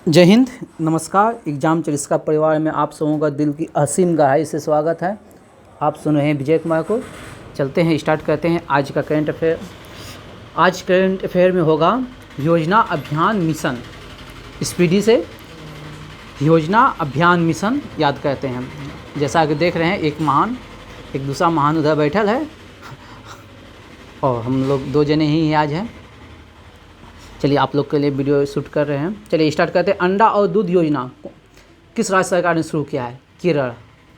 जय हिंद, नमस्कार। एग्जाम चरिस्का परिवार में आप सबों का दिल की असीम गहराई से स्वागत है। आप सुन रहे हैं विजय कुमार को। चलते हैं, स्टार्ट करते हैं आज का करंट अफेयर। आज करंट अफेयर में होगा योजना अभियान मिशन। स्पीडी से योजना अभियान मिशन याद करते हैं। जैसा कि देख रहे हैं, एक दूसरा महान उधर बैठल है और हम लोग दो जने ही आज हैं। चलिए, आप लोग के लिए वीडियो शूट कर रहे हैं। चलिए स्टार्ट करते हैं। अंडा और दूध योजना किस राज्य सरकार ने शुरू किया है? केरल।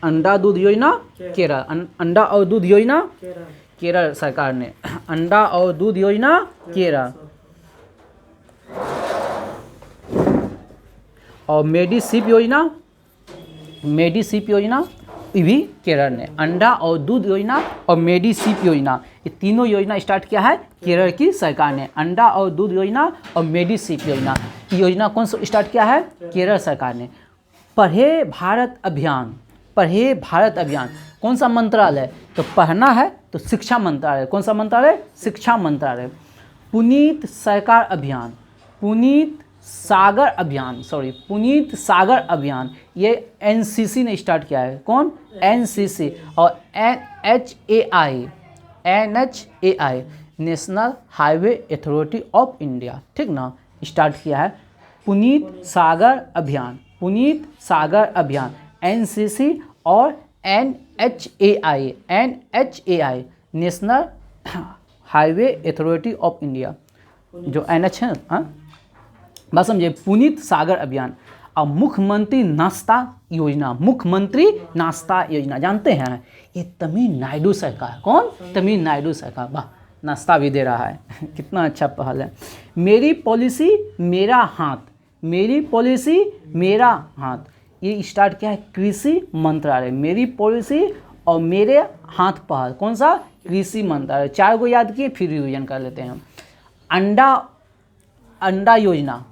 अंडा दूध योजना केरल। अंडा और दूध योजना केरल सरकार ने। अंडा और दूध योजना केरल। और मेडिसिप योजना भी केरल ने। अंडा और दूध योजना और मेडिसिप योजना, ये तीनों योजना स्टार्ट किया है केरल की सरकार ने। अंडा और दूध योजना और मेडिसिप योजना, ये योजना कौन सा स्टार्ट किया है? केरल सरकार ने। पढ़े भारत अभियान कौन सा मंत्रालय? तो पढ़ना है तो शिक्षा मंत्रालय। कौन सा मंत्रालय? शिक्षा मंत्रालय। पुनीत सागर अभियान, ये एनसीसी ने स्टार्ट किया है। कौन? एनसीसी। और NHAI national highway authority of India, ठीक ना, स्टार्ट किया है पुनीत सागर अभियान एनसीसी और NHAI national highway authority of India, जो NH है। बस समझिए, पुनीत सागर अभियान। और मुख्यमंत्री नाश्ता योजना जानते हैं? ये तमिलनाडु सरकार। कौन? तमिलनाडु सरकार। वाह, नाश्ता भी दे रहा है कितना अच्छा पहल है। मेरी पॉलिसी मेरा हाथ, ये स्टार्ट किया है कृषि मंत्रालय। मेरी पॉलिसी और मेरे हाथ पहल, कौन सा? कृषि मंत्रालय। 4 को याद किए, फिर रिवीजन कर लेते हैं। अंडा योजना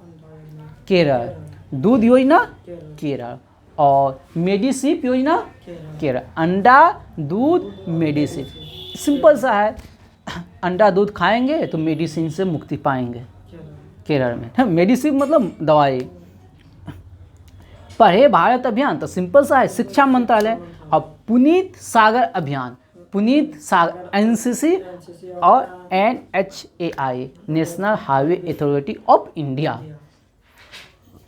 केरल। दूध योजना केरल। और मेडिसिप योजना केरल। अंडा दूध मेडिसिप, सिंपल सा है। अंडा दूध खाएंगे तो मेडिसिन से मुक्ति पाएंगे केरल में। मेडिसिप मतलब दवाई। पढ़े भारत अभियान तो सिंपल सा है, शिक्षा मंत्रालय। और पुनीत सागर अभियान एनसीसी और NHAI national highway authority of India,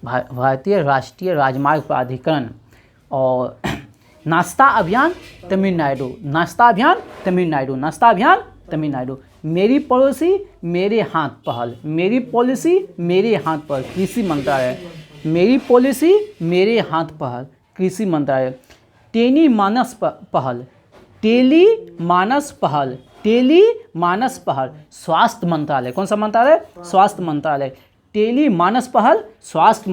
भारतीय राष्ट्रीय राजमार्ग प्राधिकरण। और नाश्ता अभियान तमिलनाडु। मेरी पॉलिसी मेरे हाथ पहल कृषि मंत्रालय। मेरी पॉलिसी मेरे हाथ पहल कृषि मंत्रालय। टेली मानस पहल स्वास्थ्य मंत्रालय। कौन सा मंत्रालय? स्वास्थ्य मंत्रालय। टेली मानस पहल स्वास्थ्य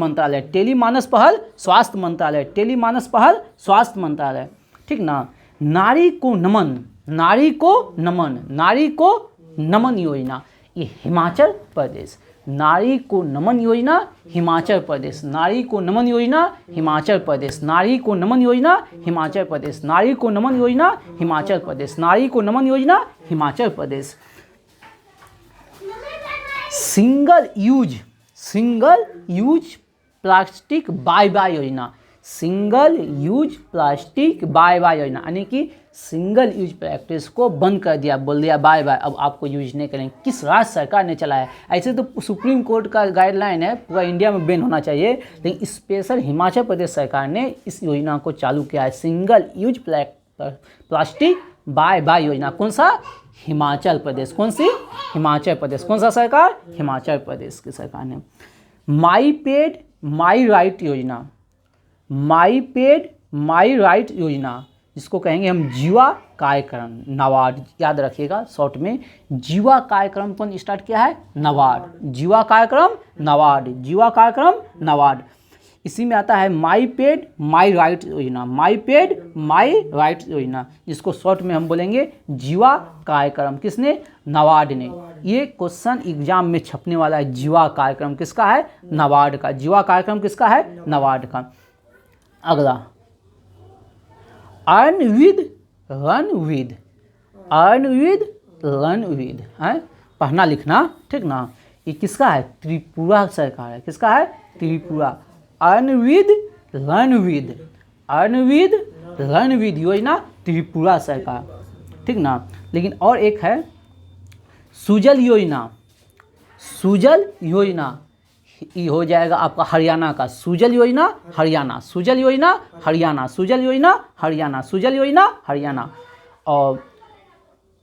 मंत्रालय, ठीक ना। नारी को नमन योजना, ये हिमाचल प्रदेश। नारी को नमन योजना Himachal Pradesh. Single use plastic bye bye योजना। यानी कि सिंगल यूज प्लास्टिक को बंद कर दिया, बोल दिया बाय बाय, अब आपको यूज नहीं करेंगे। किस राज्य सरकार ने चलाया? ऐसे तो सुप्रीम कोर्ट का गाइडलाइन है, पूरा इंडिया में बैन होना चाहिए, लेकिन स्पेशल हिमाचल प्रदेश सरकार ने इस योजना को चालू किया है। Single use plastic bye bye योजना। कौन सा? हिमाचल प्रदेश। कौन सी? हिमाचल प्रदेश। कौन सा सरकार? हिमाचल प्रदेश की सरकार ने। माई पेड माई राइट योजना, जिसको कहेंगे हम जीवा कार्यक्रम, नाबार्ड। याद रखिएगा शॉर्ट में, जीवा कार्यक्रम कौन स्टार्ट किया है? नाबार्ड। जीवा कार्यक्रम नाबार्ड। इसी में आता है माई पेड माई राइट योजना, जिसको शॉर्ट में हम बोलेंगे जीवा कार्यक्रम। किसने? नाबार्ड ने। ये क्वेश्चन एग्जाम में छपने वाला है। जीवा कार्यक्रम किसका है? नाबार्ड का। जीवा कार्यक्रम किसका है? नाबार्ड का। अगला, अर्न विद है, पढ़ना लिखना, ठीक ना। ये किसका है? त्रिपुरा सरकार है। किसका है? त्रिपुरा। अर्नविद रणविद, अर्नविद रणविद योजना त्रिपुरा सरकार, ठीक ना। लेकिन और एक है सुजल योजना, सुजल योजना ये हो जाएगा आपका हरियाणा का। सुजल योजना हरियाणा, सुजल योजना हरियाणा, सुजल योजना हरियाणा, सुजल योजना हरियाणा। और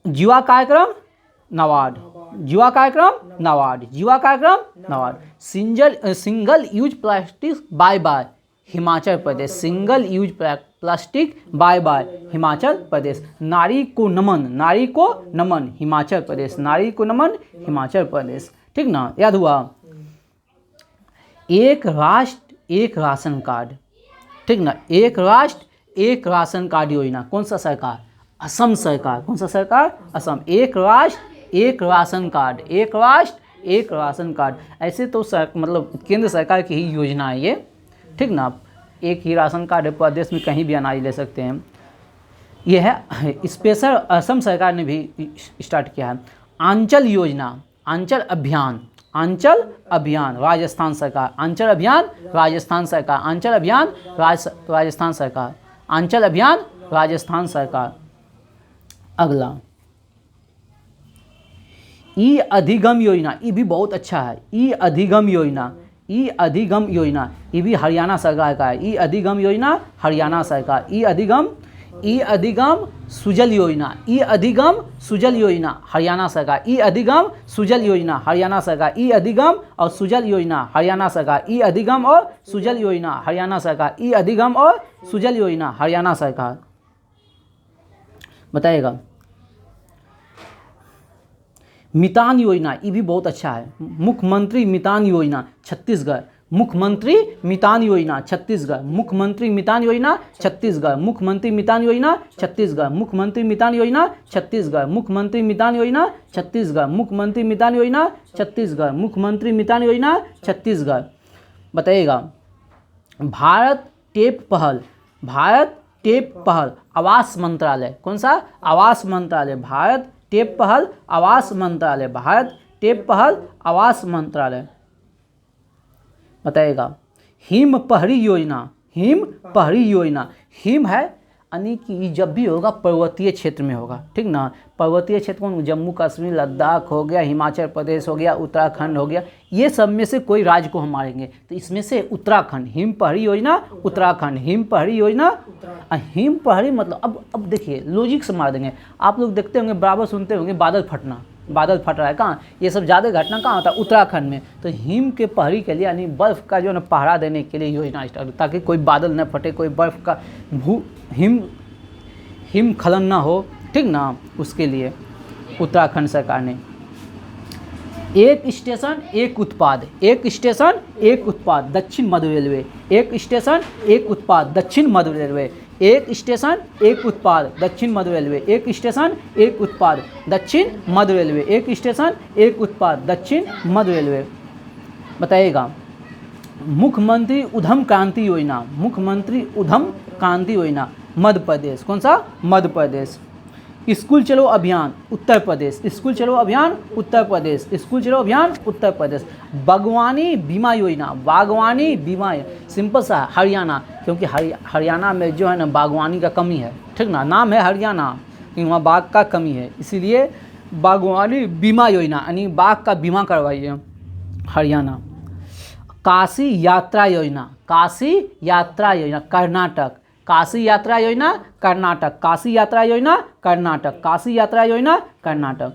जीवा कार्यक्रम नाबार्ड, जीवा कार्यक्रम नाबार्ड, जीवा कार्यक्रम NABARD. Single use plastic bye bye Himachal Pradesh, single use plastic bye bye Himachal Pradesh. Nari Ko नमन, नारी को नमन हिमाचल प्रदेश, नारी को नमन हिमाचल प्रदेश, ठीक ना। याद हुआ। एक राष्ट्र एक राशन कार्ड, ठीक ना। एक राष्ट्र एक राशन कार्ड योजना कौन सा सरकार? असम सरकार। कौन सा सरकार? असम। एक राष्ट्र एक राशन कार्ड, एक राष्ट्र एक राशन कार्ड। ऐसे तो मतलब केंद्र सरकार की ही योजना है ये, ठीक ना। एक ही राशन कार्ड है, प्रदेश में कहीं भी अनाज ले सकते हैं। यह है स्पेशल असम सरकार ने भी स्टार्ट किया है। आंचल योजना, आंचल अभियान, आंचल अभियान राजस्थान सरकार, आंचल अभियान राजस्थान सरकार, आंचल अभियान राजस्थान सरकार, आंचल अभियान राजस्थान सरकार। अगला ई अधिगम योजना, ये भी बहुत अच्छा है। ई अधिगम योजना, ई अधिगम योजना ये भी हरियाणा सरकार का है। ई अधिगम योजना हरियाणा सरकार। ई अधिगम सुजल योजना, ई अधिगम सुजल योजना हरियाणा सरकार। ई अधिगम सुजल योजना हरियाणा सरकार। ई अधिगम और सुजल योजना हरियाणा सरकार। ई अधिगम और सुजल योजना हरियाणा सरकार। ई अधिगम और सुजल योजना हरियाणा सरकार। बताइएगा। मितान योजना ये भी बहुत अच्छा है। मुख्यमंत्री मितान योजना छत्तीसगढ़, मुख्यमंत्री मितान योजना छत्तीसगढ़, मुख्यमंत्री मितान योजना छत्तीसगढ़, मुख्यमंत्री मितान योजना छत्तीसगढ़, मुख्यमंत्री मितान योजना छत्तीसगढ़, मुख्यमंत्री मितान योजना छत्तीसगढ़, मुख्यमंत्री मितान योजना छत्तीसगढ़, मुख्यमंत्री मितान योजना छत्तीसगढ़। बताइएगा। भारत टेप पहल, भारत टेप पहल आवास मंत्रालय, कौन सा? आवास मंत्रालय। भारत टेप पहल आवास मंत्रालय, भारत टेप पहल आवास मंत्रालय। बताइएगा। हिम पहरी योजना, हिम पहरी योजना, हिम है यानी कि जब भी होगा पर्वतीय क्षेत्र में होगा, ठीक ना। पर्वतीय क्षेत्र कौन? जम्मू कश्मीर, लद्दाख हो गया, हिमाचल प्रदेश हो गया, उत्तराखंड हो गया, ये सब में से कोई राज्य को हम मारेंगे तो इसमें से उत्तराखंड। हिम पहरी योजना उत्तराखंड, हिम पहरी योजना। हिम पहरी मतलब अब देखिए लॉजिक से मार देंगे। आप लोग देखते होंगे, बराबर सुनते होंगे बादल फटना, बादल फट रहा है कहाँ? ये सब ज़्यादा घटना कहाँ होता है? उत्तराखंड में। तो हिम के पहरी के लिए यानी बर्फ़ का जो है ना पहरा देने के लिए योजना स्टार्ट, ताकि कोई बादल न फटे, कोई बर्फ़ का हिमस्खलन ना हो, ठीक ना। उसके लिए उत्तराखंड सरकार ने। एक स्टेशन एक उत्पाद, एक स्टेशन एक उत्पाद दक्षिण मध्य रेलवे, एक स्टेशन एक उत्पाद दक्षिण मध्य रेलवे, एक स्टेशन एक उत्पाद दक्षिण मध्य रेलवे, एक स्टेशन एक उत्पाद दक्षिण मध्य रेलवे, एक स्टेशन एक उत्पाद दक्षिण मध्य रेलवे। बताइएगा। मुख्यमंत्री उद्यम क्रांति योजना, मुख्यमंत्री उद्यम क्रांति योजना मध्य प्रदेश, कौन सा? मध्य प्रदेश। स्कूल चलो अभियान उत्तर प्रदेश, स्कूल चलो अभियान उत्तर प्रदेश, स्कूल चलो अभियान उत्तर प्रदेश। बागवानी बीमा योजना, बागवानी बीमा सिंपल सा हरियाणा, क्योंकि हरियाणा में जो है ना बागवानी का कमी है, ठीक ना। नाम है हरियाणा लेकिन वहाँ बाग का कमी है, इसीलिए बागवानी बीमा योजना यानी बाग का बीमा करवाइए हरियाणा। काशी यात्रा योजना, काशी यात्रा योजना कर्नाटक, काशी यात्रा योजना कर्नाटक, काशी यात्रा योजना कर्नाटक, काशी यात्रा योजना कर्नाटक।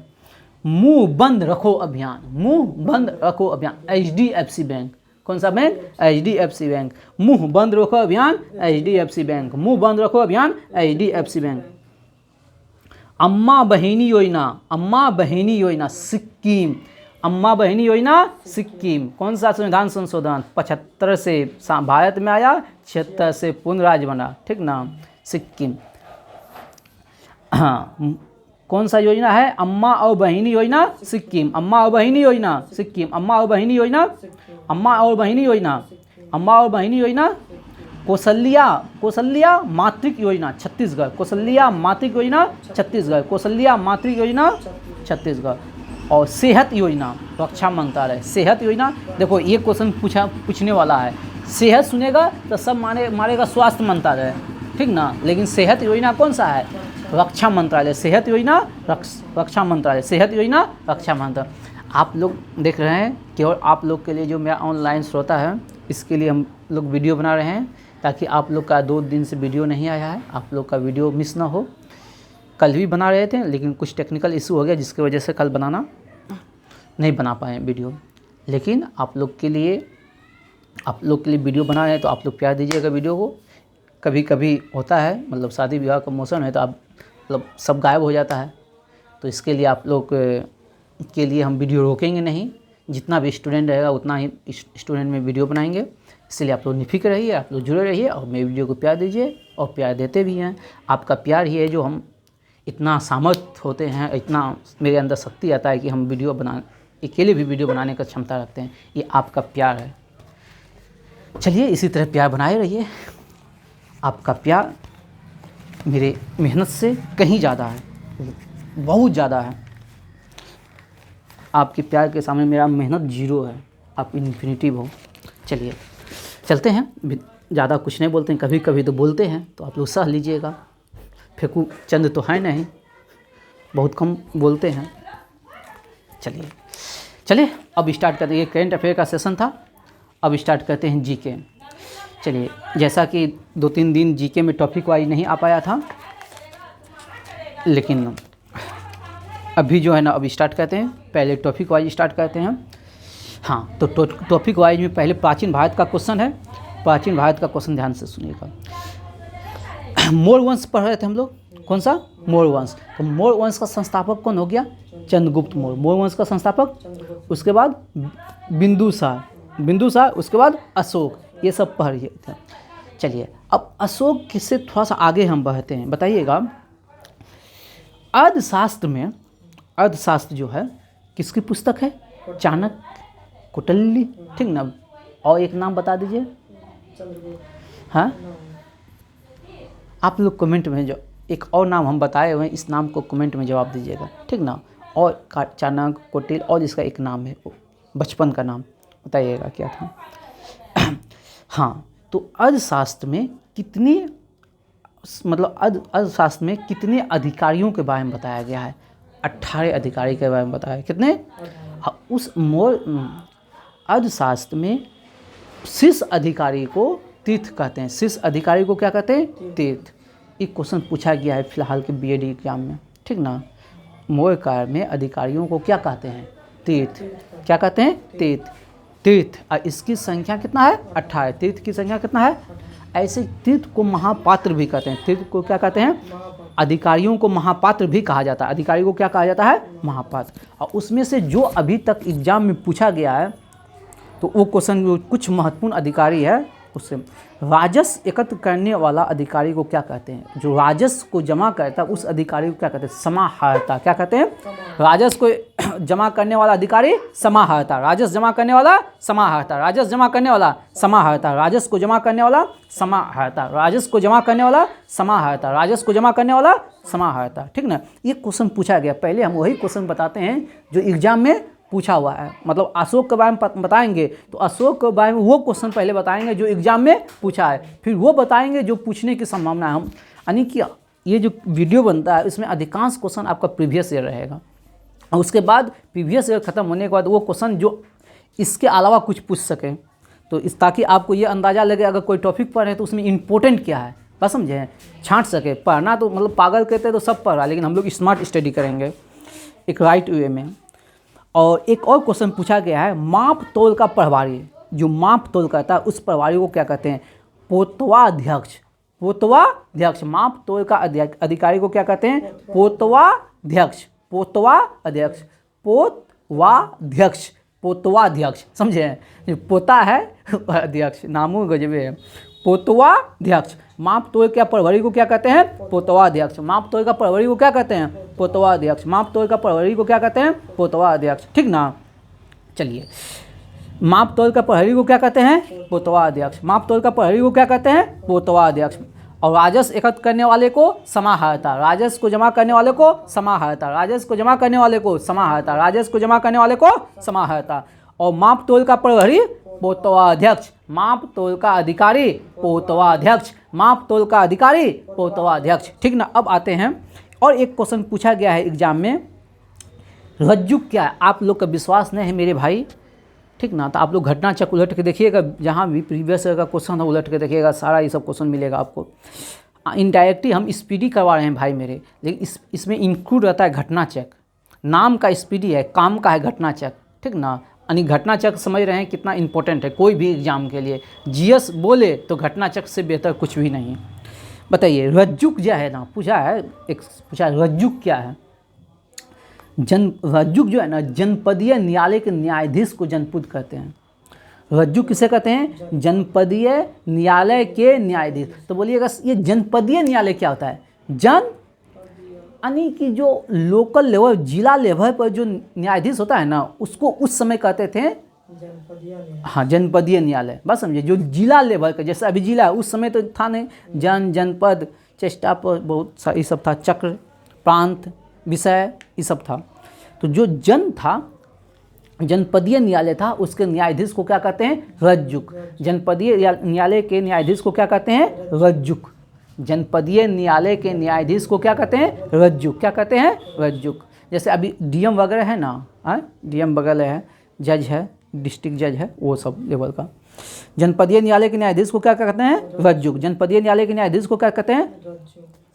मुंह बंद रखो अभियान, मुंह बंद रखो अभियान HDFC बैंक, कौन सा बैंक? HDFC bank. मुंह बंद रखो अभियान HDFC बैंक, मुंह बंद रखो अभियान HDFC बैंक। अम्मा बहिनी योजना, अम्मा बहिनी योजना सिक्किम, अम्मा बहिनी योजना सिक्किम। कौन सा संविधान संशोधन? 75 से भारत में आया, 76 से पूर्ण राज्य बना, ठीक ना। सिक्किम। हाँ, कौन सा योजना है? अम्मा और बहिनी योजना सिक्किम, अम्मा और बहिनी योजना सिक्किम, अम्मा और बहिनी योजना, अम्मा और बहिनी योजना, अम्मा और बहिनी योजना। कौशल्या मातृक योजना छत्तीसगढ़, कौशल्या मातृक योजना छत्तीसगढ़, कौशल्या मातृक योजना छत्तीसगढ़। और सेहत योजना रक्षा मंत्रालय, सेहत योजना। देखो ये क्वेश्चन पूछने वाला है, सेहत सुनेगा तो सब मारेगा स्वास्थ्य मंत्रालय, ठीक ना, लेकिन सेहत योजना कौन सा है? रक्षा मंत्रालय, सेहत योजना रक्षा मंत्रालय, सेहत योजना रक्षा मंत्रालय। आप लोग देख रहे हैं केवल आप लोग के लिए, जो मेरा ऑनलाइन श्रोता है, इसके लिए हम लोग वीडियो बना रहे हैं, ताकि आप लोग का 2 दिन से वीडियो नहीं आया है, आप लोग का वीडियो मिस ना हो। कल भी बना रहे थे, लेकिन कुछ टेक्निकल इशू हो गया, जिसकी वजह से कल नहीं बना पाए वीडियो। लेकिन आप लोग के लिए वीडियो बना रहे हैं, तो आप लोग प्यार दीजिएगा वीडियो को। कभी कभी होता है, मतलब शादी विवाह का मौसम है, तो आप मतलब सब गायब हो जाता है, तो इसके लिए आप लोग के लिए हम वीडियो रोकेंगे नहीं। जितना भी स्टूडेंट रहेगा उतना ही स्टूडेंट में वीडियो बनाएंगे। इसलिए आप लोग निफिक्र रहिए, आप लोग जुड़े रहिए और मेरे वीडियो को प्यार दीजिए, और प्यार देते भी हैं। आपका प्यार ही है जो हम इतना सामर्थ्य होते हैं, इतना मेरे अंदर शक्ति आता है कि हम अकेले भी वीडियो बनाने का क्षमता रखते हैं। ये आपका प्यार है। चलिए इसी तरह प्यार बनाए रहिए। आपका प्यार मेरे मेहनत से कहीं ज़्यादा है, बहुत ज़्यादा है। आपके प्यार के सामने मेरा मेहनत 0 है, आप इन्फिनिटिव हो। चलिए चलते हैं, ज़्यादा कुछ नहीं बोलते हैं, कभी कभी तो बोलते हैं, तो आप लोग सह लीजिएगा। फेंकू चंद तो है नहीं, बहुत कम बोलते हैं। चलिए अब स्टार्ट करते हैं। ये करेंट अफेयर का सेशन था, अब स्टार्ट करते हैं जीके। चलिए, जैसा कि 2-3 दिन जीके में टॉपिक वाइज नहीं आ पाया था, लेकिन अभी जो है ना, अब स्टार्ट करते हैं। पहले टॉपिक वाइज स्टार्ट करते हैं। हाँ, तो टॉपिक वाइज में पहले प्राचीन भारत का क्वेश्चन है। प्राचीन भारत का क्वेश्चन ध्यान से सुनिएगा। मौर्य वंश पढ़ रहे थे हम लोग, कौन सा? मौर्य वंश। तो मौर्य वंश का संस्थापक कौन हो गया? चंद्रगुप्त मौर्य, मौर्य वंश का संस्थापक। उसके बाद बिंदुसार, उसके बाद अशोक, ये सब पढ़ रहे थे। चलिए अब अशोक किससे थोड़ा सा आगे हम बढ़ते हैं, बताइएगा। अर्थशास्त्र जो है किसकी पुस्तक है? चाणक्य, कौटिल्य, ठीक ना। और एक नाम बता दीजिए। हाँ, आप लोग कमेंट में जो एक और नाम हम बताए हुए हैं, इस नाम को कमेंट में जवाब दीजिएगा, ठीक ना। और चाणक्य, कौटिल्य, और इसका एक नाम है, बचपन का नाम बताइएगा क्या था। हाँ, तो अर्थशास्त्र में अर्थशास्त्र में कितने अधिकारियों के बारे में बताया गया है? 18 अधिकारी के बारे में बताया। कितने? उस अर्थशास्त्र में शीर्ष अधिकारी को तीर्थ कहते हैं। शीर्ष अधिकारी को क्या कहते हैं? तीर्थ। एक क्वेश्चन पूछा गया है फिलहाल के बीएड एग्जाम में, ठीक ना। मौर्य काल में अधिकारियों को क्या कहते हैं? तीर्थ। क्या कहते हैं? तीर्थ। और इसकी संख्या कितना है? 18। तीर्थ की संख्या कितना है? ऐसे तीर्थ को महापात्र भी कहते हैं। तीर्थ को क्या कहते हैं? अधिकारियों को महापात्र भी कहा जाता है। अधिकारी को क्या कहा जाता है? महापात्र। और उसमें से जो अभी तक एग्जाम में पूछा गया है, तो वो क्वेश्चन जो कुछ महत्वपूर्ण अधिकारी है, उससे राजस्व एकत्र करने वाला अधिकारी को क्या कहते हैं? जो राजस्व को जमा करता है उस अधिकारी को क्या कहते हैं? समाहर्ता। क्या कहते हैं? राजस्व को जमा करने वाला अधिकारी समाहर्ता। राजस्व जमा करने वाला समाहर्ता। राजस्व जमा करने वाला समाहर्ता। राजस्व को जमा करने वाला समाहर्ता। राजस्व को जमा करने वाला समाहर्ता। राजस्व को जमा करने वाला समाहर्ता, ठीक ना। ये क्वेश्चन पूछा गया। पहले हम वही क्वेश्चन बताते हैं जो एग्जाम में पूछा हुआ है। मतलब अशोक के बारे में बताएंगे, तो अशोक के बारे में वो क्वेश्चन पहले बताएंगे जो एग्जाम में पूछा है, फिर वो बताएंगे जो पूछने की संभावना है। हम यानी कि ये जो वीडियो बनता है इसमें अधिकांश क्वेश्चन आपका प्रीवियस ईयर रहेगा, और उसके बाद प्रीवियस ईयर ख़त्म होने के बाद वो क्वेश्चन जो इसके अलावा कुछ पूछ सकें, तो ताकि आपको ये अंदाज़ा लगे अगर कोई टॉपिक पढ़े तो उसमें इम्पोर्टेंट क्या है, बस समझे, छांट सके। पढ़ना तो मतलब पागल कहते हैं तो सब पढ़ रहा, लेकिन हम लोग स्मार्ट स्टडी करेंगे एक राइट वे में। और एक और क्वेश्चन पूछा गया है, माप तोल का प्रभारी, जो माप तोल करता है उस प्रभारी को क्या कहते हैं? पोतवाध्यक्ष। पोतवाध्यक्ष। माप तोल का अधिकारी को क्या कहते हैं? पोतवाध्यक्ष। पोतवाध्यक्ष, समझे। पोता है अध्यक्ष, नामों गजबे है। पोतवाध्यक्ष। माप तोल का प्रभारी को क्या कहते हैं? पोतवाध्यक्ष। माप तोल का प्रभारी को क्या कहते हैं? पोतवाध्यक्ष। माप तोल का प्रभारी को क्या कहते हैं? पोतवाध्यक्ष, ठीक ना। चलिए, माप तोल का प्रभारी को क्या कहते हैं? पोतवाध्यक्ष। माप तोल का प्रभारी को क्या कहते हैं? पोतवाध्यक्ष। और राजस्व एकत्र करने वाले को समाहर्ता, राजस्व को जमा करने वाले को समाहर्ता, राजस्व को जमा करने वाले को समाहर्ता, राजस्व को जमा करने वाले को समाहर्ता। और माप तोल का प्रहरी पोतवाध्यक्ष, माप तोल का अधिकारी पोतवाध्यक्ष, माप तोल का अधिकारी पोतवाध्यक्ष। ठीक ना। अब आते हैं और एक क्वेश्चन पूछा गया है एग्जाम में, रज्जुक क्या है? आप लोग का विश्वास नहीं है मेरे भाई, ठीक ना, तो आप लोग घटना चक्र उलट के देखिएगा, जहाँ भी प्रीवियस ईयर का क्वेश्चन है उलट के देखिएगा, सारा ये सब क्वेश्चन मिलेगा आपको। इनडायरेक्टली हम स्पीडी करवा रहे हैं भाई मेरे, लेकिन इसमें इंक्लूड रहता है घटना चक्र। नाम का स्पीडी है, काम का है घटना चक्र, ठीक ना। यानी घटना चक्र समझ रहे हैं कितना इंपॉर्टेंट है कोई भी एग्जाम के लिए। जीएस बोले तो घटना चक्र से बेहतर कुछ भी नहीं। बताइए रज्जुक जो है ना, पूछा है एक, पूछा है रज्जुक क्या है? रज्जुक जो है ना, जनपदीय न्यायालय के न्यायाधीश को जनपद कहते हैं। रज्जुक किसे कहते हैं? जनपदीय न्यायालय के न्यायाधीश। तो बोलिएगा ये जनपदीय न्यायालय क्या होता है? यानी कि जो लोकल लेवल, जिला लेवल पर जो न्यायाधीश होता है ना, उसको उस समय कहते थे हाँ जनपदीय न्यायालय। बस समझिए, जो जिला लेवल का, जैसे अभी जिला है, उस समय तो था नहीं, जनपद, चेष्टा पर बहुत सा ये सब था, चक्र, प्रांत, विषय, ये सब था। तो जो था, जनपदीय न्यायालय था, उसके न्यायाधीश को क्या कहते हैं? रज्जुक। जनपदीय न्यायालय के न्यायाधीश को क्या कहते हैं? रज्जुक। जनपदीय न्यायालय के न्यायाधीश को क्या कहते हैं? रज्जुक। क्या कहते हैं? रज्जुक। जैसे अभी डीएम वगैरह है ना, डीएम वगैरह है, जज है, डिस्ट्रिक्ट जज है, वो सब लेवल का। जनपदीय न्यायालय के न्यायाधीश को क्या कहते हैं? रज्जुक। जनपदीय न्यायालय के न्यायाधीश को क्या कहते हैं?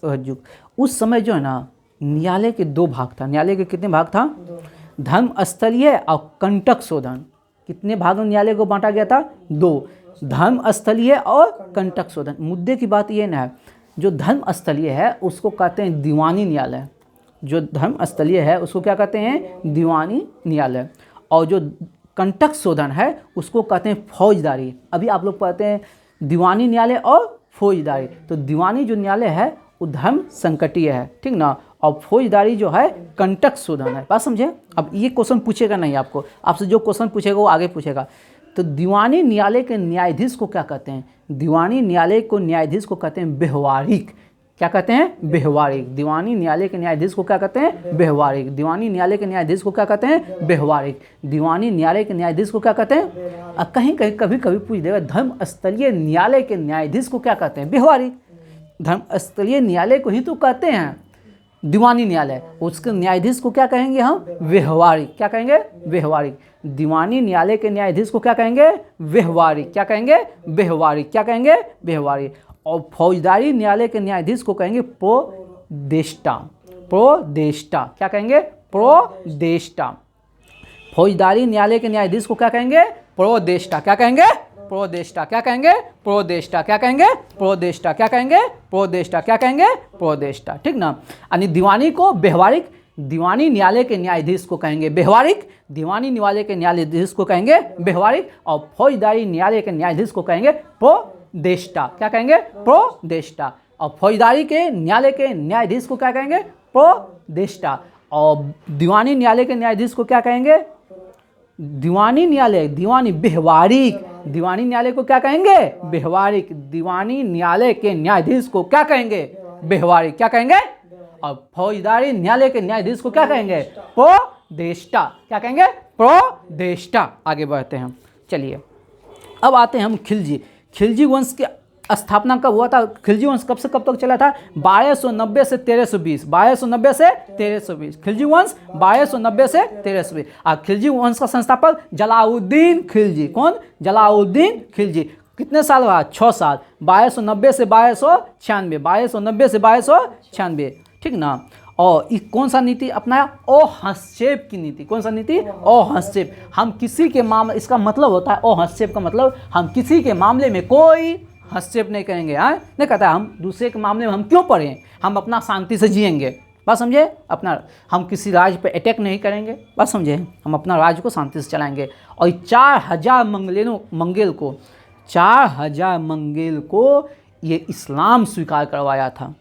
रज्जुक। उस समय जो है ना, न्यायालय के दो भाग था। न्यायालय के कितने भाग था? धर्म स्थलीय और कंटक शोधन। कितने भागों में न्यायालय को बांटा गया था? दो, धर्म स्थलीय और कंटक शोधन। मुद्दे की बात ये ना है, जो धर्म स्थलीय है उसको कहते हैं दीवानी न्यायालय। जो धर्म स्थलीय है उसको क्या कहते हैं? दीवानी न्यायालय। और जो कंटक शोधन है उसको कहते हैं फौजदारी। अभी आप लोग पढ़ते हैं दीवानी न्यायालय और फौजदारी। तो दीवानी जो न्यायालय है वो धर्म संकटीय है, ठीक ना, और फौजदारी जो है कंटक शोधन है। बात समझे? अब ये क्वेश्चन पूछेगा नहीं आपको, आपसे जो क्वेश्चन पूछेगा वो आगे पूछेगा। तो दीवानी न्यायालय के न्यायाधीश को क्या कहते हैं? दीवानी न्यायालय को न्यायाधीश को कहते हैं व्यवहारिक। क्या कहते हैं? व्यवहारिक। दीवानी न्यायालय के न्यायाधीश को क्या कहते हैं? व्यवहारिक। दीवानी न्यायालय के न्यायाधीश को क्या कहते हैं? व्यवहारिक। दीवानी न्यायालय के न्यायाधीश को क्या कहते हैं? कहीं कहीं कभी कभी पूछ देगा, धर्म स्थलीय न्यायालय के न्यायाधीश को क्या कहते हैं? व्यवहारिक। धर्म स्थलीय न्यायालय को ही तो कहते हैं दीवानी न्यायालय, उसके न्यायाधीश को क्या कहेंगे हम? व्यवहारिक। क्या कहेंगे? व्यवहारिक। दीवानी न्यायालय के न्यायाधीश को क्या कहेंगे? व्यवहारिक। क्या कहेंगे? व्यवहारिक। क्या कहेंगे? व्यवहारिक। और फौजदारी न्यायालय के न्यायाधीश को कहेंगे प्रोदेष्टा। प्रोदेष्टा। क्या कहेंगे? प्रोदेष्टा। फौजदारी न्यायालय के न्यायाधीश को क्या कहेंगे? प्रोदेष्टा। क्या कहेंगे? प्रोदेष्टा। क्या कहेंगे? प्रोदेष्टा। क्या कहेंगे? प्रोदेष्टा। क्या कहेंगे? प्रोदेष्टा। क्या कहेंगे? प्रोदेष्टा। ठीक ना। यानी दीवानी को व्यवहारिक, दीवानी न्यायालय के न्यायाधीश को कहेंगे व्यवहारिक, दीवानी न्यायालय के न्यायाधीश को कहेंगे व्यवहारिक, और फौजदारी न्यायालय के न्यायाधीश को कहेंगे प्रोदेष्टा। क्या कहेंगे? प्रोदेष्टा। और फौजदारी के न्यायालय के न्यायाधीश को क्या कहेंगे? प्रोदेष्टा। और दीवानी न्यायालय के न्यायाधीश को क्या कहेंगे? दीवानी न्यायालय, दीवानी व्यवहारिक। दीवानी न्यायालय को क्या कहेंगे? व्यवहारिक। दीवानी न्यायालय के न्यायाधीश को क्या कहेंगे? व्यवहारिक। क्या कहेंगे? और फौजदारी न्यायालय के न्यायाधीश को क्या कहेंगे? प्रोदेष्टा। क्या कहेंगे? प्रोदेष्टा। आगे बढ़ते हैं, चलिए अब आते हैं हम खिलजी। खिलजी वंश के स्थापना कब हुआ था? खिलजी वंश कब से कब तक चला था? 1290 से 1320। 1290 से 1320 खिलजी वंश 1290 से 1320। खिलजी वंश का संस्थापक जलालुद्दीन खिलजी। कौन? जलालुद्दीन खिलजी। कितने साल रहा? 6 साल। 1290 से 1296। 1290 से 1296, ठीक ना। और कौन सा नीति अपनाया? अहस्तेप की नीति। कौन सा नीति? अहस्तेप। हम किसी के मामले, इसका मतलब होता है अहस्तेप का मतलब हम किसी के मामले में कोई हस्तक्षेप नहीं करेंगे। नहीं कहता हम दूसरे के मामले में हम क्यों पढ़ें, हम अपना शांति से जिएंगे। बात समझे? अपना, हम किसी राज्य पे अटैक नहीं करेंगे। बात समझे? हम अपना राज्य को शांति से चलाएंगे। और 4000 मंगेल को ये इस्लाम स्वीकार करवाया था।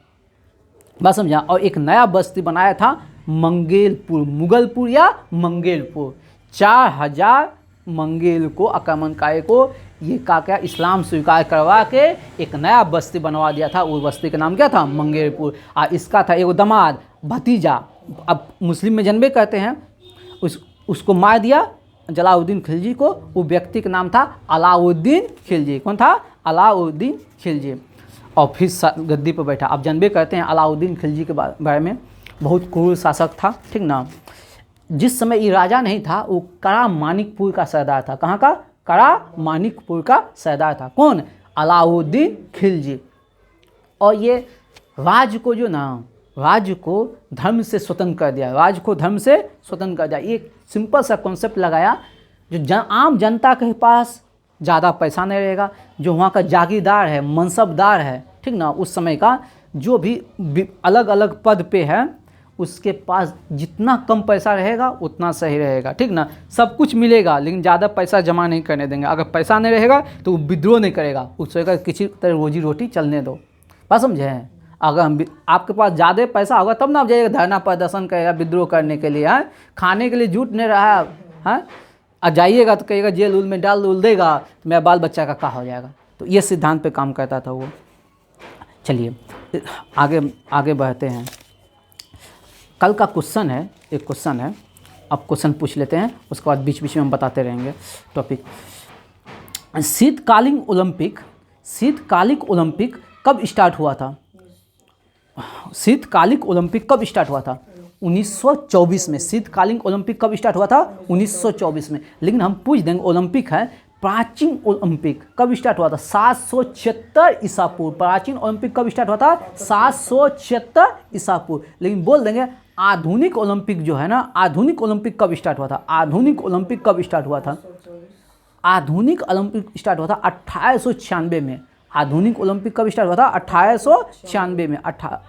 बात समझा? और एक नया बस्ती बनाया था मंगेलपुर, मुगलपुर या मंगेलपुर। 4000 मंगेल को, आक्रमणकारी को ये क्या इस्लाम स्वीकार करवा के एक नया बस्ती बनवा दिया था। उस बस्ती का नाम क्या था? मंगेरपुर। इसका था एगो दामाद, भतीजा, अब मुस्लिम में जन्मे कहते हैं, उसको मार दिया जलालुद्दीन खिलजी को। वो व्यक्ति का नाम था अलाउद्दीन खिलजी। कौन था? अलाउद्दीन खिलजी। और फिर गद्दी पर बैठा। आप जानबे करते हैं अलाउद्दीन खिलजी के बारे में, बहुत क्रूर शासक था, ठीक ना। जिस समय ये राजा नहीं था वो कड़ा मानिकपुर का सरदार था। कहाँ का? कड़ा मानिकपुर का सरदार था। कौन? अलाउद्दीन खिलजी। और ये राज्य को जो ना, राज्य को धर्म से स्वतंत्र कर दिया, राज्य को धर्म से स्वतंत्र कर दिया। एक सिंपल सा कॉन्सेप्ट लगाया, जो आम जनता के पास ज़्यादा पैसा नहीं रहेगा, जो वहाँ का जागीरदार है, मनसबदार है, ठीक ना, उस समय का जो भी अलग अलग पद पे है, उसके पास जितना कम पैसा रहेगा उतना सही रहेगा, ठीक ना। सब कुछ मिलेगा लेकिन ज़्यादा पैसा जमा नहीं करने देंगे। अगर पैसा नहीं रहेगा तो वो विद्रोह नहीं करेगा, उससे किसी तरह रोजी रोटी चलने दो। बात समझे हैं? अगर आपके पास ज़्यादा पैसा होगा तब ना आप जाइएगा धरना प्रदर्शन करेगा विद्रोह करने के लिए, हैं? खाने के लिए जुट नहीं रहा है, और जाइएगा तो कहिएगा जेल उल में डाल उल देगा तो मेरा बाल बच्चा का क्या हो जाएगा। तो ये सिद्धांत पे काम करता था वो। चलिए आगे बढ़ते हैं। कल का क्वेश्चन है, एक क्वेश्चन है, अब क्वेश्चन पूछ लेते हैं, उसके बाद बीच बीच में हम बताते रहेंगे टॉपिक। शीतकालीन ओलंपिक कब स्टार्ट हुआ था? शीतकालीन ओलंपिक कब स्टार्ट हुआ था? 1924 में। शीतकालीन ओलंपिक कब स्टार्ट हुआ था? 1924 में। लेकिन हम पूछ देंगे, ओलंपिक है, प्राचीन ओलंपिक कब स्टार्ट हुआ था? 776 ईसा पूर्व। प्राचीन ओलंपिक कब स्टार्ट हुआ था? 776 ईसा पूर्व। लेकिन बोल देंगे आधुनिक ओलंपिक जो है ना, आधुनिक ओलंपिक कब स्टार्ट हुआ था? आधुनिक ओलंपिक कब स्टार्ट हुआ था? आधुनिक ओलंपिक स्टार्ट हुआ था 1896 में। आधुनिक ओलंपिक कब स्टार्ट हुआ था? 1896 में।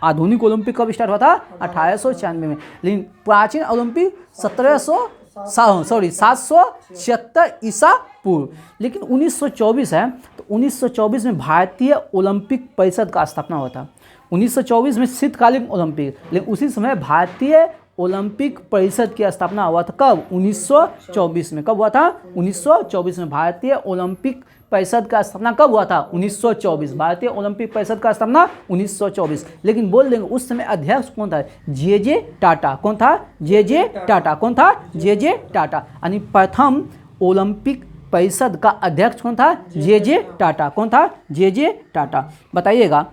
आधुनिक ओलंपिक कब स्टार्ट हुआ था? 1896 में। लेकिन प्राचीन ओलंपिक 776 ईसा पूर्व। लेकिन 1924 है, तो 1924 में भारतीय ओलंपिक परिषद का स्थापना हुआ था। 1924 में शीतकालीन ओलंपिक, लेकिन उसी समय भारतीय ओलंपिक परिषद की स्थापना हुआ था। कब? 1924 में। कब हुआ था? 1924 में। भारतीय ओलंपिक परिषद का स्थापना कब हुआ था? 1924। भारतीय ओलंपिक परिषद का स्थापना 1924। लेकिन बोल देंगे उस समय अध्यक्ष कौन था? जे टाटा। कौन था? जे टाटा। कौन था? जे टाटा। यानी प्रथम ओलंपिक परिषद का अध्यक्ष कौन था? जे टाटा। कौन था? जे टाटा। बताइएगा,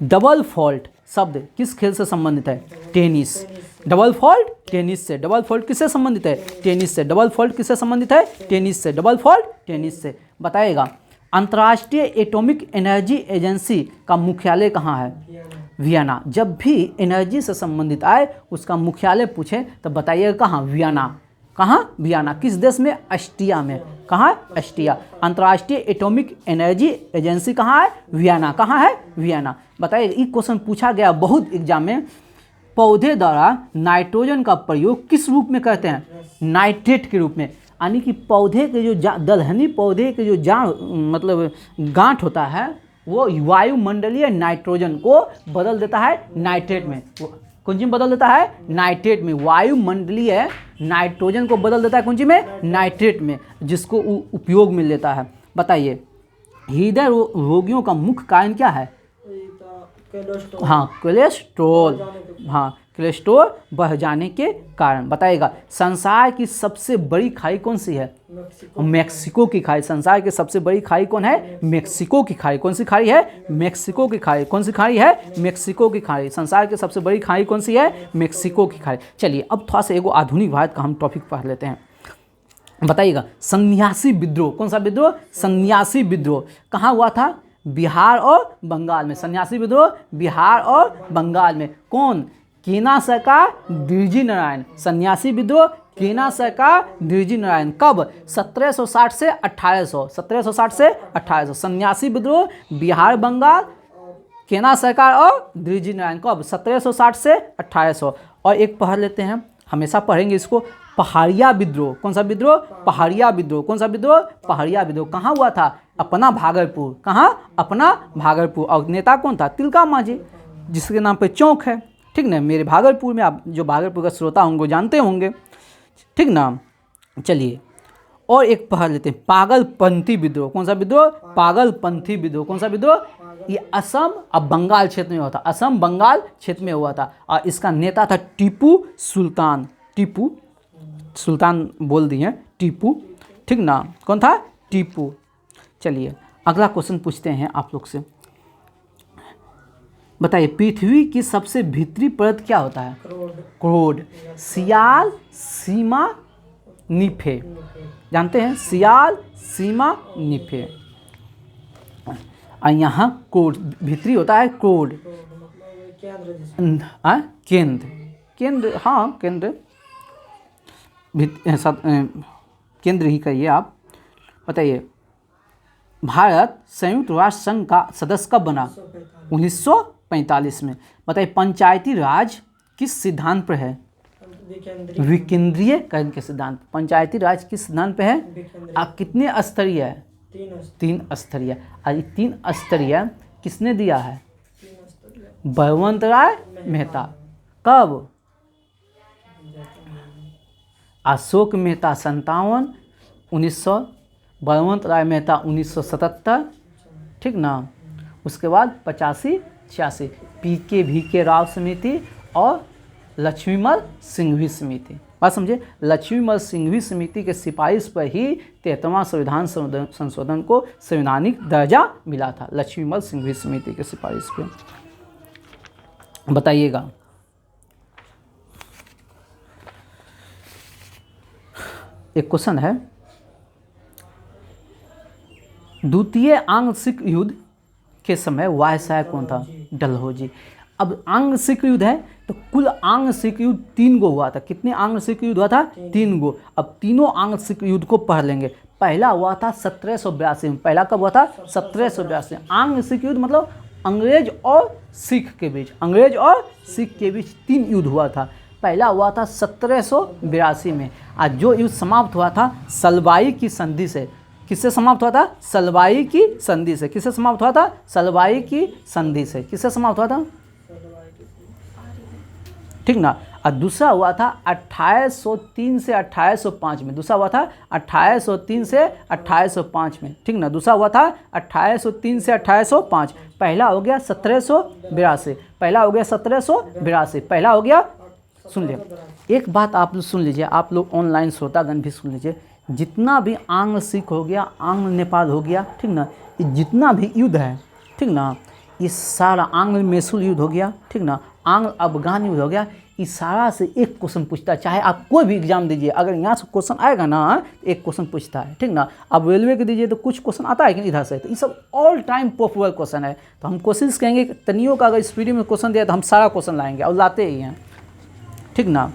डबल फॉल्ट शब्द किस खेल से संबंधित है? टेनिस। डबल फॉल्ट टेनिस से। डबल फॉल्ट किससे संबंधित है? टेनिस से। डबल फॉल्ट किससे संबंधित है? टेनिस से। डबल फॉल्ट टेनिस से। बताइएगा, अंतर्राष्ट्रीय एटॉमिक एनर्जी एजेंसी का मुख्यालय कहाँ है? वियना। जब भी एनर्जी से संबंधित आए उसका मुख्यालय पूछे तो बताइएगा कहाँ? वियना। कहाँ? वियना। किस देश में? ऑस्ट्रिया में। कहाँ? ऑस्ट्रिया। अंतर्राष्ट्रीय एटॉमिक एनर्जी एजेंसी कहाँ है? वियना। कहाँ है? वियना। बताइए, ये क्वेश्चन पूछा गया बहुत एग्जाम में। पौधे द्वारा नाइट्रोजन का प्रयोग किस रूप में करते हैं? नाइट्रेट के रूप में। यानी कि पौधे के जो दलहनी पौधे के जो मतलब गांठ होता है वो वायुमंडलीय नाइट्रोजन को बदल देता है नाइट्रेट में। कौन सी में बदल देता है? नाइट्रेट में। वायुमंडलीय नाइट्रोजन को बदल देता है कौन सी में? नाइट्रेट में, जिसको उपयोग मिल लेता है। बताइए, हृदय रोगियों का मुख्य कारण क्या है? हाँ, कोलेस्ट्रॉल। हाँ, कोलेस्ट्रॉल बढ़ जाने के कारण। बताइएगा, संसार की सबसे बड़ी खाई कौन सी है? मेक्सिको की खाई। संसार की सबसे बड़ी खाई कौन है? मेक्सिको की खाई। कौन सी खाई है? मेक्सिको की खाई। कौन सी खाई है? मेक्सिको की खाई। संसार की सबसे बड़ी खाई कौन सी है? मेक्सिको की खाई। चलिए अब थोड़ा सा एगो आधुनिक भारत का हम टॉपिक पढ़ लेते हैं। बताइएगा, सन्यासी विद्रोह। कौन सा विद्रोह? सन्यासी विद्रोह कहाँ हुआ था? बिहार और बंगाल में। सन्यासी विद्रोह बिहार और बंगाल में। कौन? केना सरकार, बिरजू नारायण। सन्यासी विद्रोह केना सरकार, बिरजू नारायण। कब? 1760 से 1800। 1760 से 1800। सन्यासी विद्रोह बिहार बंगाल, केना सरकार और बिरजू नारायण। कब? 1760 से 1800। और एक पढ़ लेते हैं, हमेशा पढ़ेंगे इसको, पहाड़िया विद्रोह। कौन सा विद्रोह? पहाड़िया विद्रोह। कौन सा विद्रोह? पहाड़िया विद्रोह। कहाँ हुआ था? अपना भागलपुर। कहाँ? अपना भागलपुर। और नेता कौन था? तिलका मांझी, जिसके नाम पे चौक है, ठीक ना। मेरे भागलपुर में, आप जो भागलपुर का श्रोता होंगे जानते होंगे, ठीक ना। चलिए, और एक पढ़ लेते हैं, पागलपंथी विद्रोह। कौन सा विद्रोह? पागलपंथी विद्रोह। कौन सा विद्रोह? ये असम और बंगाल क्षेत्र में हुआ था, असम बंगाल क्षेत्र में हुआ था। और इसका नेता था टीपू सुल्तान। टीपू सुल्तान बोल दिए, टीपू, ठीक ना। कौन था? टीपू। चलिए अगला क्वेश्चन पूछते हैं आप लोग से। बताइए पृथ्वी की सबसे भीतरी परत क्या होता है? क्रोड। सियाल, सीमा, निफे। जानते हैं? सियाल, सीमा, निफे। और यहाँ क्रोड भीतरी होता है, क्रोड। केंद्र, केंद्र, हाँ केंद्र, केंद्र ही कहिए आप। बताइए भारत संयुक्त राष्ट्र संघ का सदस्य कब बना? 1945 में। बताइए पंचायती राज किस सिद्धांत पर है? विकेंद्रीयकरण के सिद्धांत। पंचायती राज किस सिद्धांत पे है? कितने स्तरीय है? 3 स्तरीय। और 3 स्तरीय किसने दिया है? बलवंत राय मेहता। कब? अशोक मेहता 57, 1900, बलवंत राय मेहता 1977, ठीक ना। उसके बाद 85-86 PK राव समिति और लक्ष्मीमल सिंघवी समिति। बात समझे? लक्ष्मीमल सिंघवी समिति के सिफारिश पर ही 73वां संविधान संशोधन को संवैधानिक दर्जा मिला था, लक्ष्मीमल सिंघवी समिति के सिफारिश पर। बताइएगा एक क्वेश्चन है, द्वितीय आंग्ल-सिख युद्ध के समय वायसराय कौन था? डलहौजी। अब आंग्ल सिख युद्ध है तो कुल आंग्ल सिख युद्ध 3 गो हुआ था। कितने आंग्ल सिख युद्ध हुआ था? 3 गो। अब तीनों आंग्ल सिख युद्ध को पढ़ लेंगे। पहला हुआ था 1782 में। पहला कब हुआ था? 1782। आंग्ल सिख युद्ध मतलब अंग्रेज और सिख के बीच, अंग्रेज और सिख के बीच 3 युद्ध हुआ था। पहला हुआ था 1782 में। आज जो युद्ध समाप्त हुआ था सलवाई की संधि से। किससे समाप्त हुआ था? सलवाई की संधि से। किससे समाप्त हुआ था? सलवाई की संधि से। किससे समाप्त हुआ था? ठीक ना। और दूसरा हुआ था 1803 से 1805 में। दूसरा हुआ था 1803 से 1805 में, ठीक ना। दूसरा हुआ था 1803 से 1805। पहला हो गया 1782। पहला हो गया 1782। पहला हो गया, सुन लीजिए एक बात आप लोग सुन लीजिए, आप लोग ऑनलाइन श्रोतागण भी सुन लीजिए। जितना भी आंग्ल सिख हो गया, आंग्ल नेपाल हो गया, ठीक ना, ये जितना भी युद्ध है, ठीक ना, ये सारा आंग्ल मैसूर युद्ध हो गया, ठीक ना, आंग्ल अफगान युद्ध हो गया। इस सारा से एक क्वेश्चन पूछता है, चाहे आप कोई भी एग्जाम दीजिए, अगर यहाँ से क्वेश्चन आएगा ना एक क्वेश्चन पूछता है, ठीक ना। अब रेलवे के दीजिए तो कुछ क्वेश्चन आता है कि इधर से, तो ये सब ऑल टाइम पॉपुलर क्वेश्चन है। तो हम कोशिश करेंगे कि तनियों का अगर स्पीड में क्वेश्चन दिया तो हम सारा क्वेश्चन लाएंगे और लाते ही हैं, ठीक ना।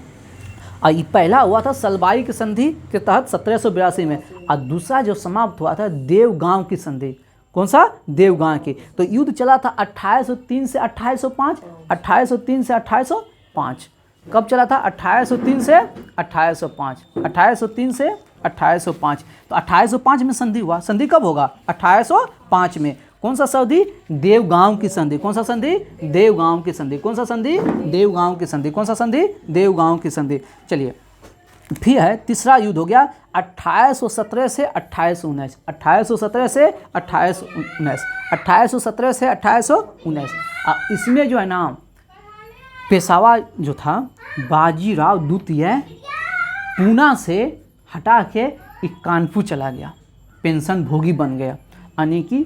और ये पहला हुआ था सलवाई की संधि के तहत 1782 में, और दूसरा जो समाप्त हुआ था देवगांव की संधि। कौन सा? देवगांव की। तो युद्ध चला था 1803 से 1805। 1803 से 1805 कब चला था? 1803 से 1805। 1803 से 1805। तो 1805 में संधि हुआ। संधि कब होगा? 1805 में। कौन सा संधि? देवगांव की संधि। कौन सा संधि? देवगांव की संधि। कौन सा संधि? देवगांव की संधि। कौन सा संधि? देवगांव की संधि। चलिए फिर है तीसरा युद्ध हो गया 1817 से 1819। 1817 से 1819। 1817 से 1819। इसमें जो है ना पेशवा जो था बाजीराव द्वितीय पूना से हटा के कानपुर चला गया, पेंशन भोगी बन गया, यानी कि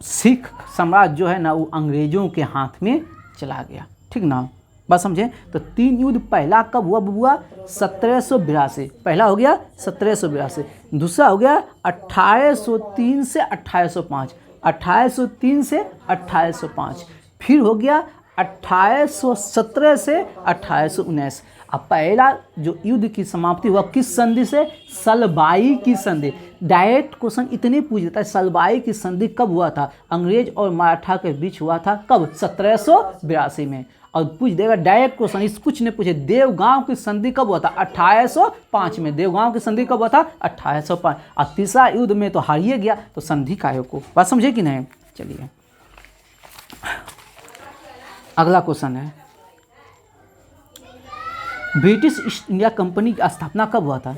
सिख साम्राज्य जो है ना वो अंग्रेजों के हाथ में चला गया, ठीक ना। बात समझे? तो 3 युद्ध पहला कब हुआ? 1782। पहला हो गया 1782। दूसरा हो गया 1803 से 1805। 1803 से 1805। फिर हो गया 1817 से 1819। अब पहला जो युद्ध की समाप्ति हुआ किस संधि से? सलवाई की संधि। डायरेक्ट क्वेश्चन इतने पूछ देता है, सलवाई की संधि कब हुआ था? अंग्रेज और मराठा के बीच हुआ था। कब? 1782 में। और पूछ देगा डायरेक्ट क्वेश्चन, इस कुछ नहीं पूछे। देवगांव की संधि कब हुआ था? 1805 में। देवगांव की संधि कब हुआ था? 1805। और तीसरा युद्ध में तो हारिए गया, तो संधि काहे को? बात समझे कि नहीं? चलिए अगला क्वेश्चन है, ब्रिटिश ईस्ट इंडिया कंपनी की स्थापना कब हुआ था?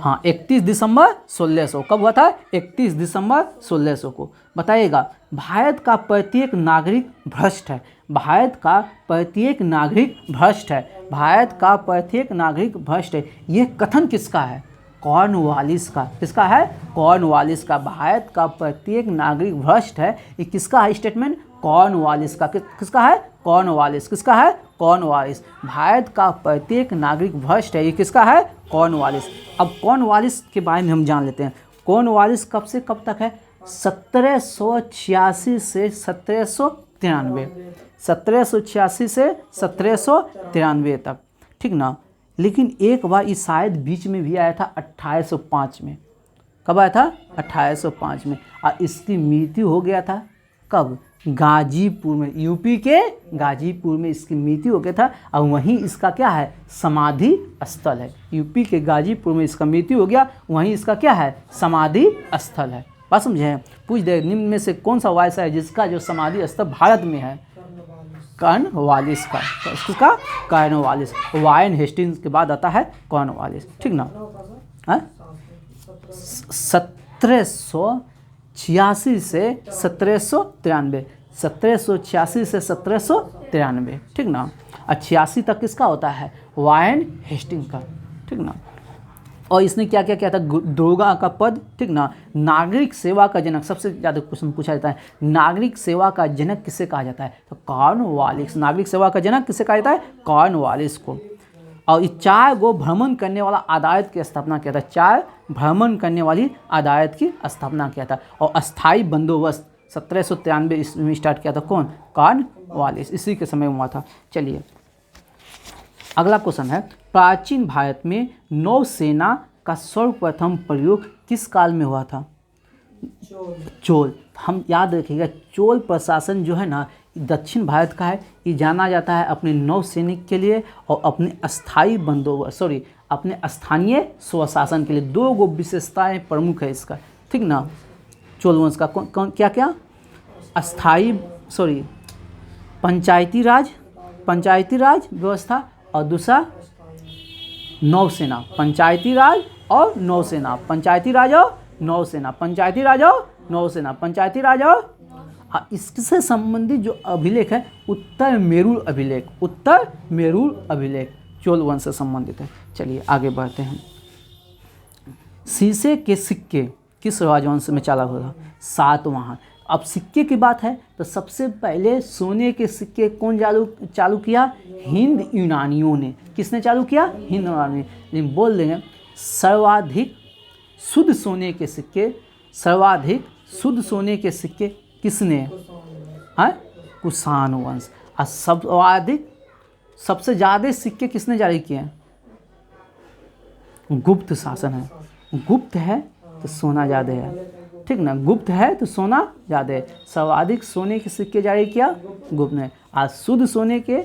हाँ, 31 दिसंबर 1600। कब हुआ था? 31 दिसंबर 1600 को। बताइएगा, भारत का प्रत्येक नागरिक भ्रष्ट है। भारत का प्रत्येक नागरिक भ्रष्ट है। भारत का प्रत्येक नागरिक भ्रष्ट है। ये कथन किसका है? कॉर्नवालिस का। किसका है? कॉर्नवालिस का। भारत का प्रत्येक नागरिक भ्रष्ट है, ये किसका है स्टेटमेंट? कॉर्नवालिस का। किसका है? कॉर्नवालिस। किसका है? कॉर्नवालिस। भारत का प्रत्येक नागरिक भ्रष्ट है, ये किसका है? कॉर्नवालिस। अब कॉर्नवालिस के बारे में हम जान लेते हैं। कॉर्नवालिस कब से कब तक है? 1786 से 1793। 1786 से 1793 तक, ठीक ना। लेकिन एक बार ये शायद बीच में भी आया था 1805 में। कब आया था? 1805 में। और इसकी मृत्यु हो गया था कब? गाजीपुर में। यूपी के गाजीपुर में इसकी मृत्यु हो गया था और वहीं इसका क्या है? समाधि स्थल है। यूपी के गाजीपुर में इसका मृत्यु हो गया, वहीं इसका क्या है? समाधि स्थल है। बात समझे? पूछ दे, निम्न में से कौन सा वायस है जिसका जो समाधि स्थल भारत में है? कॉर्नवालिस का। किसका? कॉर्नवालिस। वारेन हेस्टिंग्स के बाद आता है कॉर्नवालिस, ठीक ना। 1786 से 1793। 1786 से 1793, ठीक ना। 86 तक किसका होता है? वारेन हेस्टिंग्स का, ठीक ना। और इसने क्या क्या किया था? दरोगा का पद, ठीक ना। नागरिक सेवा का जनक, सबसे ज़्यादा क्वेश्चन पूछा जाता है, नागरिक सेवा का जनक किसे कहा जाता है? तो कॉर्नवालिस। नागरिक सेवा का जनक किसे कहा जाता है? कॉर्नवालिस को। और ये 4 गो भ्रमण करने वाला अदालत की स्थापना किया था। 4 भ्रमण करने वाली अदालत की स्थापना किया था। और अस्थाई बंदोबस्त 1793 ईस्वी में स्टार्ट किया था। कौन? कॉर्नवालिस। इसी के समय हुआ था। चलिए अगला क्वेश्चन है, प्राचीन भारत में नौसेना का सर्वप्रथम प्रयोग किस काल में हुआ था? चोल। हम याद रखिएगा, चोल प्रशासन जो है ना, दक्षिण भारत का है। ये जाना जाता है अपने नौसैनिक के लिए और अपने अस्थाई बंदोबस्त, अपने स्थानीय स्वशासन के लिए। 2 गो विशेषताएं प्रमुख है इसका, ठीक ना। चोल वंश का कौन क्या क्या? पंचायती राज व्यवस्था, और दूसरा नौसेना। पंचायती राज और नौसेना। पंचायती राज और नौसेना। पंचायती राज और नौसेना। पंचायती राज और इससे संबंधित जो अभिलेख है उत्तर मेरूर अभिलेख। उत्तर मेरूर अभिलेख चोल वंश से संबंधित है। चलिए आगे बढ़ते हैं। शीशे के सिक्के किस राजवंश में चालू हुआ? सातवाहन। अब सिक्के की बात है तो सबसे पहले सोने के सिक्के कौन चालू किया? हिंद यूनानियों ने। किसने चालू किया? हिंद यूनानियों ने। लेकिन बोल देंगे सर्वाधिक शुद्ध सोने के सिक्के, सर्वाधिक शुद्ध सोने के सिक्के किसने? है कुषाण वंश। और सर्वाधिक सबसे ज़्यादा सिक्के किसने जारी किए हैं? गुप्त शासन है। गुप्त है तो सोना ज़्यादा है, ठीक ना। गुप्त है तो सोना ज़्यादा है। सर्वाधिक सोने के सिक्के जारी किया गुप्त ने। आज शुद्ध सोने के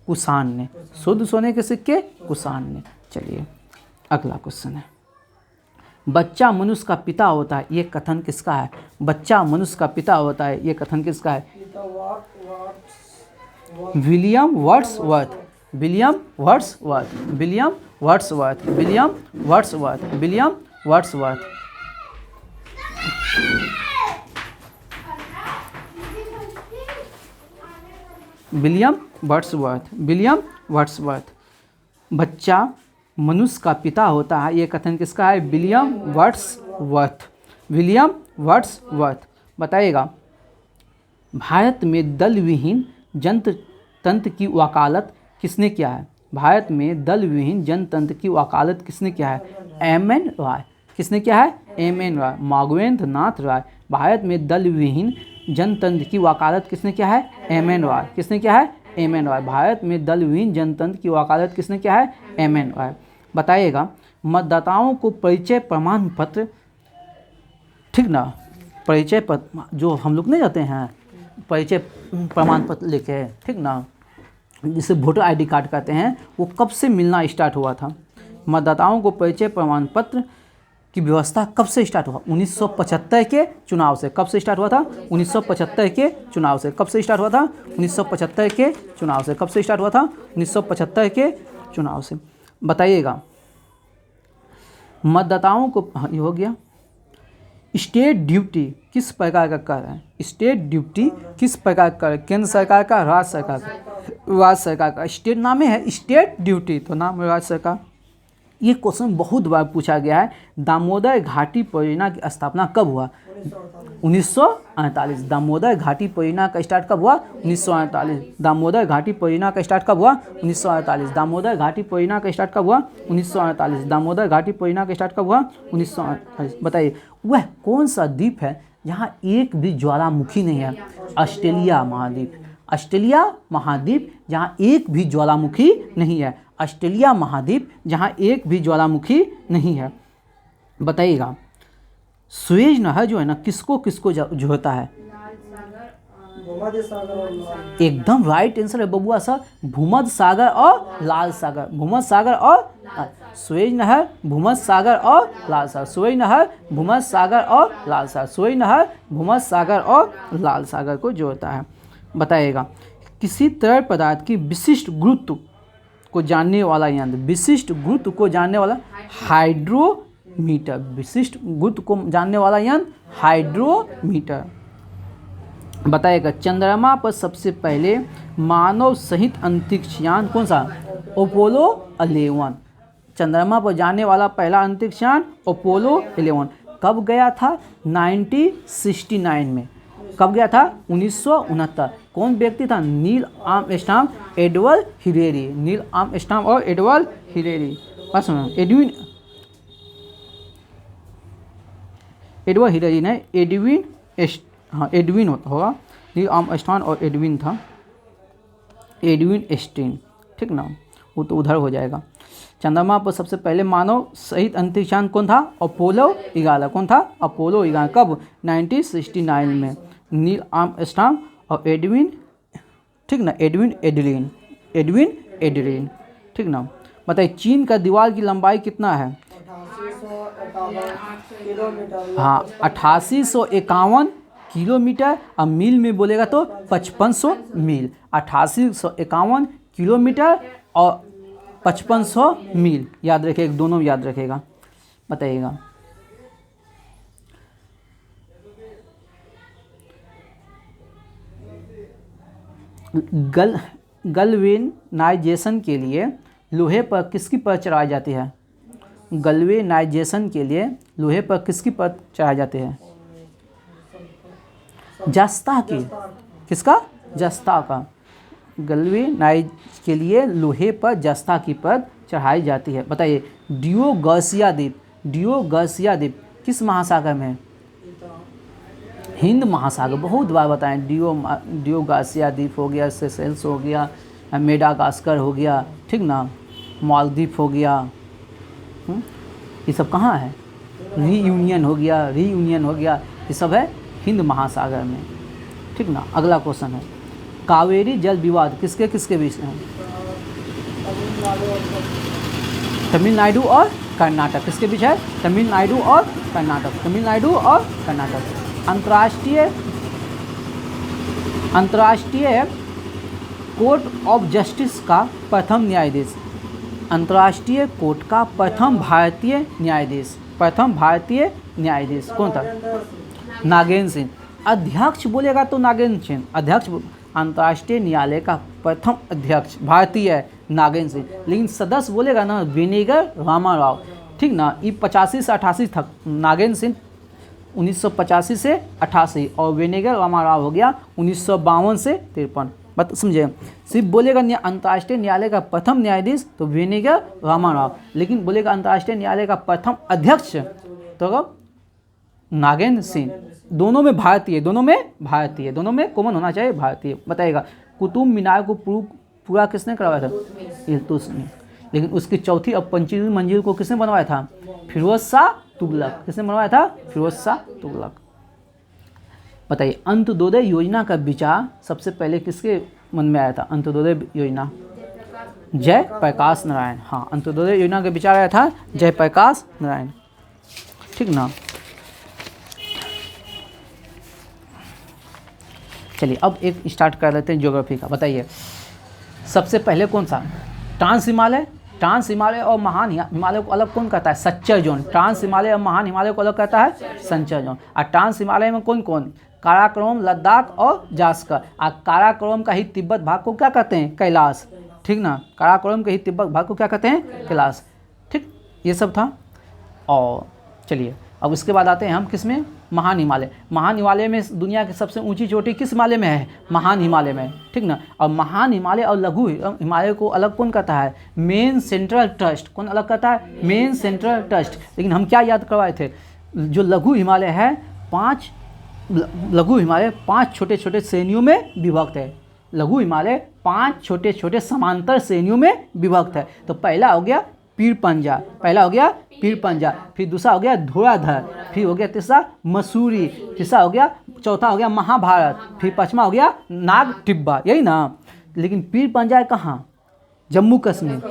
कुषाण ने। शुद्ध सोने के सिक्के कुषाण ने। चलिए अगला क्वेश्चन है, बच्चा मनुष्य का पिता होता है, ये कथन किसका है? बच्चा मनुष्य का पिता होता है, ये कथन किसका है? William Wordsworth. William Wordsworth. William Wordsworth. William Wordsworth. William Wordsworth. William Wordsworth. William Wordsworth. बच्चा मनुष्य का पिता होता है, ये कथन किसका है? William Wordsworth. William Wordsworth. बताइएगा, भारत में दल विहीन जनतंत्र की वकालत किसने किया है? भारत में दल विहीन जनतंत्र की वकालत किसने किया है? एम.एन. रॉय। किसने किया है? एम.एन. रॉय। माधवेंद्र नाथ राय। भारत में दल विहीन जनतंत्र की वकालत किसने किया है? एम.एन. रॉय। किसने किया है? एम.एन. रॉय। भारत में दल विहीन जनतंत्र की वकालत किसने किया है? एम.एन. रॉय। बताइएगा, मतदाताओं को परिचय प्रमाण पत्र, ठीक ना, परिचय पत्र जो हम लोग नहीं जाते हैं परिचय प्रमाण पत्र लेके, ठीक ना, जिसे वोटर आईडी कार्ड कहते हैं, वो कब से मिलना स्टार्ट हुआ था? मतदाताओं को परिचय प्रमाण पत्र की व्यवस्था कब से स्टार्ट हुआ? 1975 के चुनाव से। कब से स्टार्ट हुआ था? 1975 के चुनाव से। कब से स्टार्ट हुआ था? 1975 के चुनाव से। कब से स्टार्ट हुआ था? 1975 के चुनाव से। बताइएगा मतदाताओं को, ये हो गया। स्टेट ड्यूटी किस प्रकार का कर है? स्टेट ड्यूटी किस प्रकार का कर? केंद्र सरकार का, राज्य सरकार का? राज्य सरकार का। स्टेट नाम है स्टेट ड्यूटी, तो नाम राज्य सरकार। ये क्वेश्चन बहुत बार पूछा गया है। दामोदर घाटी परियोजना की स्थापना कब हुआ? 1948। दामोदर घाटी परियोजना का स्टार्ट कब हुआ? 1948। दामोदर घाटी परियोजना का स्टार्ट कब हुआ? 1948। दामोदर घाटी परियोजना का स्टार्ट कब हुआ? 1948। दामोदर घाटी परियोजना का स्टार्ट कब हुआ? 1948। बताइए वह कौन सा द्वीप है जहाँ एक भी ज्वालामुखी नहीं है? ऑस्ट्रेलिया महाद्वीप। ऑस्ट्रेलिया महाद्वीप जहाँ एक भी ज्वालामुखी नहीं है। ऑस्ट्रेलिया महाद्वीप जहाँ एक भी ज्वालामुखी नहीं है। बताइएगा सुएज नहर जो है ना किसको किसको जोड़ता है? एकदम राइट आंसर है बबुआ सर, भूमध्य सागर और लाल सागर। भूमध्य सागर और सुएज नहर, भूमध्य सागर और लाल सागर। सुएज नहर, भूमध्य सागर और लाल सागर। सुएज नहर, भूमध्य सागर और लाल सागर को जोड़ता है। बताइएगा किसी तरल पदार्थ की विशिष्ट गुरुत्व को जानने वाला यंत्र, विशिष्ट गुरुत्व को जानने वाला हाइड्रोमीटर। विशिष्ट गुरुत्व को जानने वाला यंत्र हाइड्रोमीटर। बताइएगा चंद्रमा पर सबसे पहले मानव सहित अंतरिक्ष यान कौन सा? अपोलो 11। चंद्रमा पर जाने वाला पहला अंतरिक्ष यान अपोलो 11 कब गया था? 1969 में। कब गया था? 1969। कौन व्यक्ति था? Neil Armstrong, Edward Hillary. Neil Armstrong और एडवर्ड हिलेरी। बस एडवर्ड हिलेरी ने एडविन होगा। नील आर्मस्ट्रांग और एडविन था, एडविन एस्टीन, ठीक ना, वो तो उधर हो जाएगा। चंद्रमा पर सबसे पहले मानव सहित अंतरिक्ष यान कौन था? अपोलो 11। कौन था? अपोलो 11। कब? 1969 में। नील आर्मस्ट्रांग और एडविन, ठीक ना, एडविन एडलिन, ठीक ना। बताइए चीन का दीवार की लंबाई कितना है? हाँ 8851 किलोमीटर। अब मील में बोलेगा तो 5500 मील। 8851 किलोमीटर और 5500 मील याद रखिएगा, दोनों याद रखेगा। बताइएगा गैल्वेनाइजेशन के लिए लोहे पर किसकी परत चढ़ाई जाती है? गैल्वेनाइजेशन के लिए लोहे पर किसकी परत चढ़ाई जाती है? जस्ता की। किसका? जस्ता का। गैल्वेनाइज के लिए लोहे पर जस्ता की परत चढ़ाई जाती है। बताइए डियो गार्सिया द्वीप किस महासागर में है? हिंद महासागर। बहुत बार बताएं। डियो गार्सिया द्वीप हो गया, सेशेल्स हो गया, मेडागास्कर हो गया, ठीक ना, मालदीव हो गया। ये सब कहाँ है? रीयूनियन हो गया, ये सब है हिंद महासागर में, ठीक ना। अगला क्वेश्चन है कावेरी जल विवाद किसके किसके बीच में है? तमिलनाडु और कर्नाटक। किसके बीच है? तमिलनाडु और कर्नाटक। अंतर्राष्ट्रीय कोर्ट ऑफ जस्टिस का प्रथम न्यायाधीश। अंतर्राष्ट्रीय कोर्ट का प्रथम भारतीय न्यायाधीश कौन था? नागेंद्र सिंह। अध्यक्ष बोलेगा तो नागेंद्र सिंह। अध्यक्ष अंतर्राष्ट्रीय न्यायालय का प्रथम अध्यक्ष भारतीय नागेंद्र सिंह। लेकिन सदस्य बोलेगा ना वेनेगर रामाराव, ठीक ना। ये 85 से 88 तक नागेंद्र सिंह 1985 से 88 और वेनेगर रामाराव हो गया 1952 से 53। बात समझे? सिर्फ बोलेगा अंतर्राष्ट्रीय न्यायालय का प्रथम न्यायाधीश तो वेनेगर रामाराव, लेकिन बोलेगा अंतर्राष्ट्रीय न्यायालय का प्रथम अध्यक्ष तो नागेंद्र सिंह। दोनों में भारतीय, दोनों में कॉमन होना चाहिए भारतीय। बताइएगा कुतुब मीनार को पूरा किसने करवाया था? इल्तुतमिश ने। लेकिन उसकी चौथी और पंचवीं मंजिल को किसने बनवाया था? फिरोज शाह तुगलक। किसने बनवाया था? फिरोज शाह तुगलक। बताइए अंत्योदय योजना का विचार सबसे पहले किसके मन में आया था? अंत्योदय योजना जयप्रकाश नारायण। हाँ अंत्योदय योजना का विचार आया था जयप्रकाश नारायण, ठीक ना। चलिए अब एक स्टार्ट कर लेते हैं ज्योग्राफी का। बताइए सबसे पहले कौन सा? ट्रांस हिमालय, ट्रांस हिमालय और महान हिमालय को अलग कौन कहता है? संचर जोन। ट्रांस हिमालय और महान हिमालय को अलग कहता है संचर जोन। और ट्रांस हिमालय में कौन कौन? काराकोरम, लद्दाख और जास्कर। और काराकोरम का ही तिब्बत भाग को क्या कहते हैं? कैलाश। ठीक ना, काराकोरम के ही तिब्बत भाग को क्या कहते हैं? कैलाश। ठीक, ये सब था। और चलिए अब उसके बाद आते हैं हम किस में? महान हिमालय। महान हिमालय में दुनिया की सबसे ऊंची चोटी किस हिमालय में है? महान हिमालय में। ठीक ना, और महान हिमालय और लघु हिमालय को अलग कौन कहता है? Main central trust. कौन अलग कहता है? Main central trust. लेकिन हम क्या याद करवाए थे? जो लघु हिमालय है, लघु हिमालय 5 छोटे छोटे श्रेणियों में विभक्त है। लघु हिमालय 5 छोटे छोटे समांतर श्रेणियों में विभक्त है। तो पहला हो गया पीर पंजा, पहला हो गया पीर पंजा, फिर दूसरा हो गया धुराधर, फिर हो गया तीसरा मसूरी, तीसरा हो गया, चौथा हो गया महाभारत, फिर पांचवा हो गया नाग टिब्बा। यही ना। लेकिन पीर पंजा कहाँ? जम्मू कश्मीर।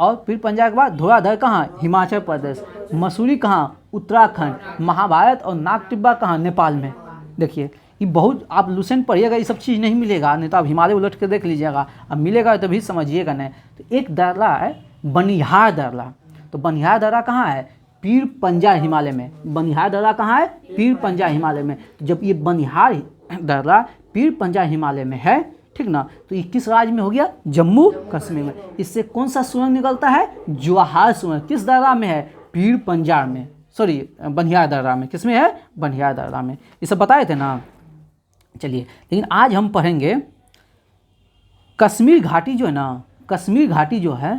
और पीर पंजा के बाद धुराधर कहाँ? हिमाचल प्रदेश। मसूरी कहाँ? उत्तराखंड। महाभारत और नाग टिब्बा कहाँ? नेपाल में। देखिए ये बहुत, आप लुसेंट पढ़िएगा, ये सब चीज़ नहीं मिलेगा, नहीं तो आप हिमालय उलट के देख लीजिएगा, अब मिलेगा तो भी समझिएगा नहीं। तो एक दर्रा है बनिहार दर्रा। तो बनिहार दर्रा कहाँ है? पीर पंजा हिमालय में। बनिहार दर्रा कहाँ है? पीर पंजा हिमालय में। तो जब ये बनिहार दर्रा पीर पंजा हिमालय में है, ठीक ना, तो ये किस राज्य में हो गया? जम्मू कश्मीर में। इससे कौन सा सुरंग निकलता है? जवाहर सुरंग। किस दर्रा में है? पीर पंजा में, सॉरी बनिहार दर्रा में। किस में है? बनिहार दर्रा में। ये सब बताए थे ना। चलिए, लेकिन आज हम पढ़ेंगे कश्मीर घाटी जो है ना, कश्मीर घाटी जो है,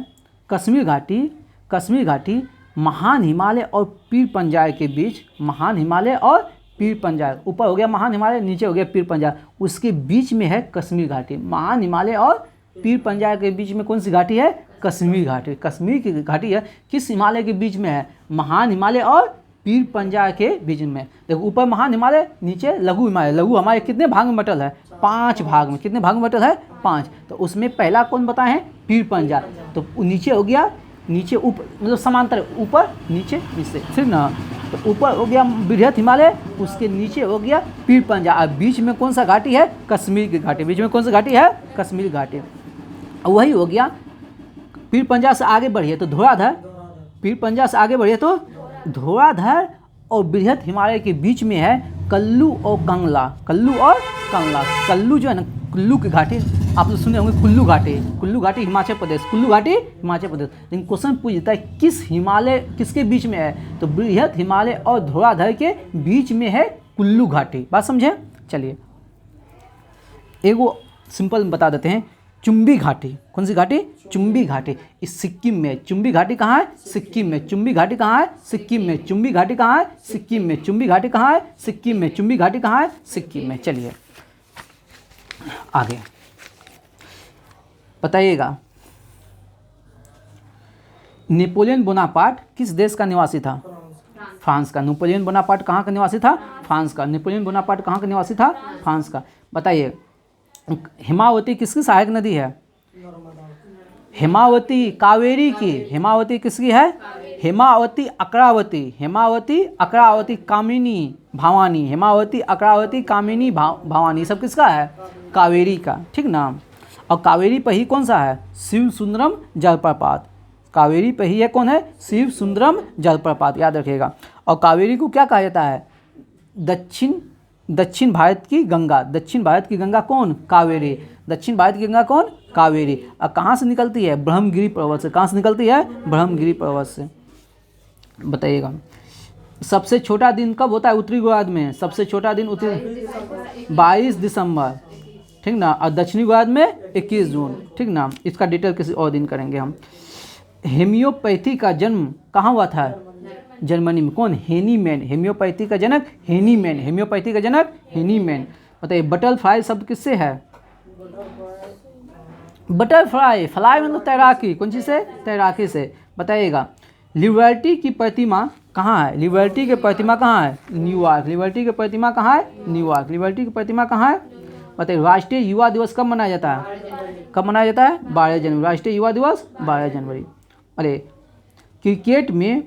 कश्मीर घाटी महान हिमालय और पीर पंजाय के बीच, महान हिमालय और पीर पंजाय, ऊपर हो गया महान हिमालय, नीचे हो गया पीर पंजाय, उसके बीच में है कश्मीर घाटी। महान हिमालय और पीर पंजाय के बीच में कौन सी घाटी है? कश्मीर घाटी। कश्मीर की घाटी है किस हिमालय के बीच में है? महान हिमालय और पीर पंजाय के बीच में। देखो ऊपर महान हिमालय, नीचे लघु हिमालय। लघु हमारे कितने भाग में बटल है? 5 भाग में। कितने भाग में बटल है? 5। तो उसमें पहला कौन बताए हैं? पीर पंजाय। तो नीचे हो गया, नीचे ऊपर मतलब समांतर, ऊपर नीचे नीचे, ठीक ना। तो ऊपर हो गया बृहत हिमालय, उसके नीचे हो गया पीर पंजाय, और बीच में कौन सा घाटी है? कश्मीर की घाटी। बीच में कौन सी घाटी है? कश्मीर घाटी। वही हो गया। पीर पंजाय से आगे बढ़िए तो धुराधर, पीर पंजाय से आगे बढ़िए तो धुराधर और बृहत हिमालय के बीच में है कुल्लू और कंगला। कुल्लू और कंगला। कुल्लू जो है ना, कुल्लू की घाटी आप लोग सुने होंगे, कुल्लू घाटी। कुल्लू घाटी हिमाचल प्रदेश, कुल्लू घाटी हिमाचल प्रदेश। लेकिन क्वेश्चन पूछता है किस हिमालय किसके बीच में है? तो बृहत हिमालय और धुराधर के बीच में है कुल्लू घाटी। बात समझे? चलिए एगो सिंपल बता देते हैं। चुंबी घाटी, कौन सी घाटी? चुंबी घाटी। इस सिक्किम में। चुंबी घाटी कहाँ है? सिक्किम में। चुंबी घाटी कहाँ है? सिक्किम में। चुंबी घाटी कहाँ है? सिक्किम में। चुंबी घाटी कहाँ है? सिक्किम में। चुंबी घाटी कहाँ है? सिक्किम में। चलिए आगे बताइएगा। नेपोलियन बोनापार्ट किस देश का निवासी था? फ्रांस का। नेपोलियन बोनापार्ट कहाँ का निवासी था? फ्रांस का। नेपोलियन बोनापार्ट कहाँ का निवासी था? फ्रांस का। बताइए हेमावती किसकी सहायक नदी है? हेमावती कावेरी की। हेमावती किसकी है? हेमावती अकरावती। हेमावती अकरावती कामिनी भवानी। हेमावती अकरावती कामिनी भवानी सब किसका है? कावेरी का। ठीक ना। और कावेरी पर ही कौन सा है? शिव सुंदरम जलप्रपात। कावेरी पर ही है कौन है? शिव सुंदरम जलप्रपात, याद रखिएगा। और कावेरी को क्या कहा जाता है? दक्षिण भारत की गंगा। दक्षिण भारत की गंगा कौन? कावेरी। दक्षिण भारत की गंगा कौन? कावेरी। और कहाँ से निकलती है? ब्रह्मगिरी पर्वत से। कहाँ से निकलती है? ब्रह्मगिरी पर्वत से। बताइएगा सबसे छोटा दिन कब होता है उत्तरी गोलार्ध में? सबसे छोटा दिन उत्तरी 22 दिसंबर, ठीक ना। और दक्षिणी गोलार्ध में 21 जून, ठीक ना। इसका डिटेल किसी और दिन करेंगे हम। हेमियोपैथी का जन्म कहाँ हुआ था? जर्मनी में। कौन? हेनीमैन। हेमियोपैथी का जनक हेनीमैन। हेमियोपैथी का जनक हेनीमैन। बताइए बटरफ्लाई शब्द किससे है? बटरफ्लाई, फ्लाई मतलब तैराकी। कौन चीज़ से? तैराकी से। बताइएगा लिबर्टी की प्रतिमा कहाँ है? लिबर्टी की प्रतिमा कहाँ है? न्यूयॉर्क। लिबर्टी की प्रतिमा कहाँ है? न्यूयॉर्क। लिबर्टी की प्रतिमा कहाँ है? बताइए राष्ट्रीय युवा दिवस कब मनाया जाता है? कब मनाया जाता है? 12 जनवरी। राष्ट्रीय युवा दिवस 12 जनवरी। अरे क्रिकेट में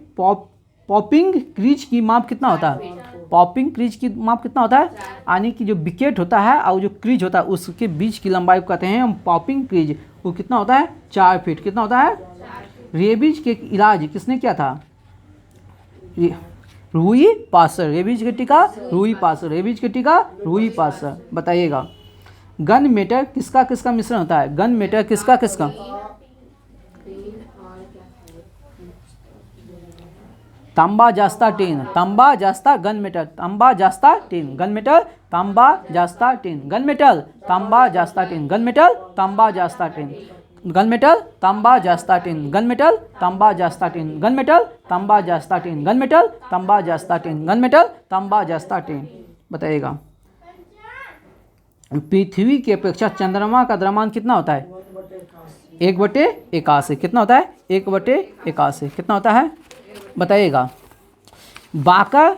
पॉपिंग क्रीज की माप कितना होता है? पॉपिंग क्रीज की माप कितना होता है? यानी कि जो विकेट होता है और जो क्रीज होता है उसके बीच की लंबाई को कहते हैं हम पॉपिंग क्रीज। वो कितना होता है? 4 फीट। कितना होता है? रेबीज के इलाज किसने किया था? रूई पास्चर। रेबीज के टीका रूई पास्चर, रेबीज के टीका रूई पास्चर। बताइएगा गन मेटर किसका किसका मिश्रण होता है? गन मेटर किसका किसका? तांबा जास्ता टीन, तांबा जास्ता गन मेटल, तांबा जास्ता टीन गन मेटल, तांबा जास्ता टीन गन मेटल, तांबा जास्ता टीन गन मेटल, तांबा जास्ता टीन गन मेटल, तांबा जास्ता टीन गन मेटल, तांबा जास्ता टीन गन मेटल, तांबा जास्ता टीन गन मेटल, तांबा जास्ता टीन गन मेटल, तांबा जास्ता टीन। बताइएगा पृथ्वी की अपेक्षा चंद्रमा का द्रव्यमान कितना होता है? 1/81। कितना होता है? 1/81। कितना होता है? बताइएगा बाकर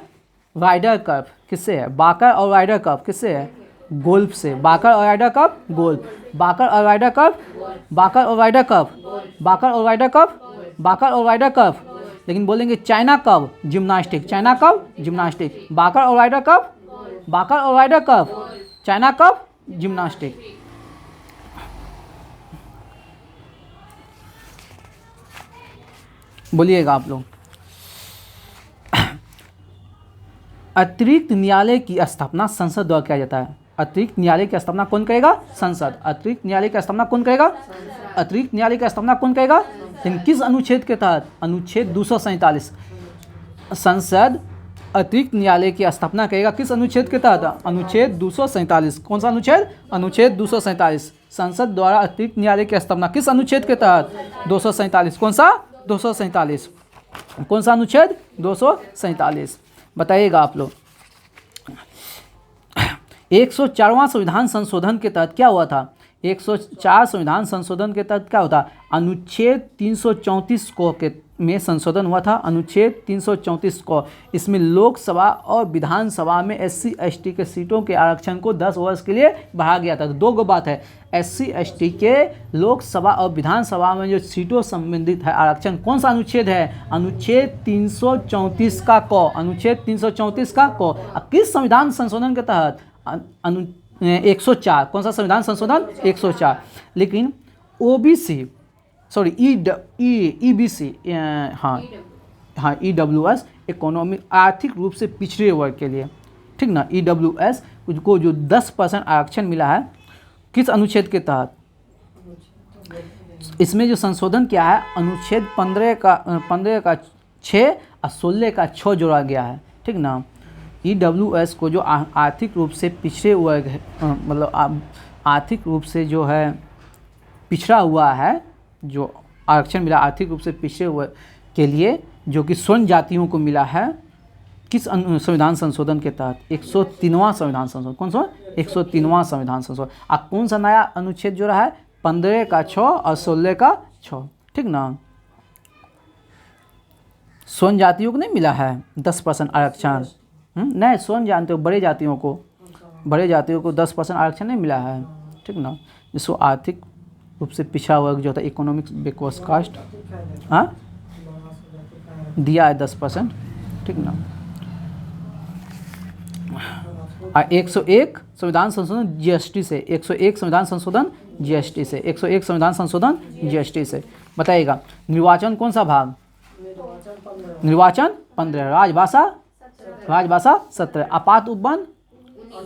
राइडर कप किससे है? बाकर और राइडर कप किससे है? गोल्फ से। बाकर और राइडर कप गोल्फ, बाकर और राइडर कप, बाकर और राइडर कप, बाकर और राइडर कप, बाकर और राइडर कप। लेकिन बोलेंगे China Cup gymnastic, China Cup gymnastic, Baker और राइडर कप, बाकर और Rider Cup, China Cup gymnastic. बोलिएगा आप लोग अतिरिक्त न्यायालय की स्थापना संसद द्वारा किया जाता है। अतिरिक्त न्यायालय की स्थापना कौन करेगा? संसद। अतिरिक्त न्यायालय की स्थापना कौन करेगा? अतिरिक्त न्यायालय की स्थापना कौन करेगा? लेकिन किस अनुच्छेद के तहत? अनुच्छेद 247। संसद अतिरिक्त न्यायालय की स्थापना करेगा किस अनुच्छेद के तहत? अनुच्छेद 247। कौन सा अनुच्छेद? अनुच्छेद 247। संसद द्वारा अतिरिक्त न्यायालय की स्थापना किस अनुच्छेद के तहत? 247। कौन सा? 247। कौन सा अनुच्छेद? 247। बताइएगा आप लोग 104वां संविधान संशोधन के तहत क्या हुआ था? 104 संविधान संशोधन के तहत क्या होता? अनुच्छेद 334 को के में संशोधन हुआ था। अनुच्छेद 334 को, इसमें लोकसभा और विधानसभा में SC ST के सीटों के आरक्षण को 10 वर्ष के लिए बढ़ाया गया था। दो बात है, SC ST के लोकसभा और विधानसभा में जो सीटों संबंधित है आरक्षण, कौन सा अनुच्छेद है? अनुच्छेद 334 का को, अनुच्छेद 334 का को। किस संविधान संशोधन के तहत? 104। कौन सा संविधान संशोधन? 104। लेकिन OBC sorry EBC EWS economic आर्थिक रूप से पिछड़े वर्ग के लिए, ठीक ना, EWS को जो 10% आरक्षण मिला है किस अनुच्छेद के तहत? इसमें जो संशोधन किया है अनुच्छेद 15 का 6 और 16 का 6 जोड़ा गया है, ठीक ना। EWS को जो आर्थिक रूप से पिछड़े वर्ग है, मतलब आर्थिक रूप से जो है पिछड़ा हुआ है, जो आरक्षण मिला आर्थिक रूप से पिछड़े हुए के लिए, जो कि स्वर्ण जातियों को मिला है, किस संविधान संशोधन के तहत? 103वां संविधान संशोधन। कौन सा? 103वां संविधान संशोधन। अब कौन सा नया अनुच्छेद जो रहा है? 15 का 6 और 16 का 6, ठीक ना। स्वर्ण जातियों को नहीं मिला है 10% आरक्षण। नहीं, स्वर्ण जानते हो, बड़े जातियों को 10% आरक्षण नहीं मिला है, ठीक ना। जिसको आर्थिक रूप से पिछड़ा वर्ग जो होता है, इकोनॉमिक्स बैकवर्ड कास्ट, दिया है 10%, ठीक ना। 101 संविधान संशोधन GST से, 101 संविधान संशोधन GST से, 101 संविधान संशोधन GST से। बताइएगा निर्वाचन कौन सा भाग? निर्वाचन 15, राजभाषा 17, आपात उपबंध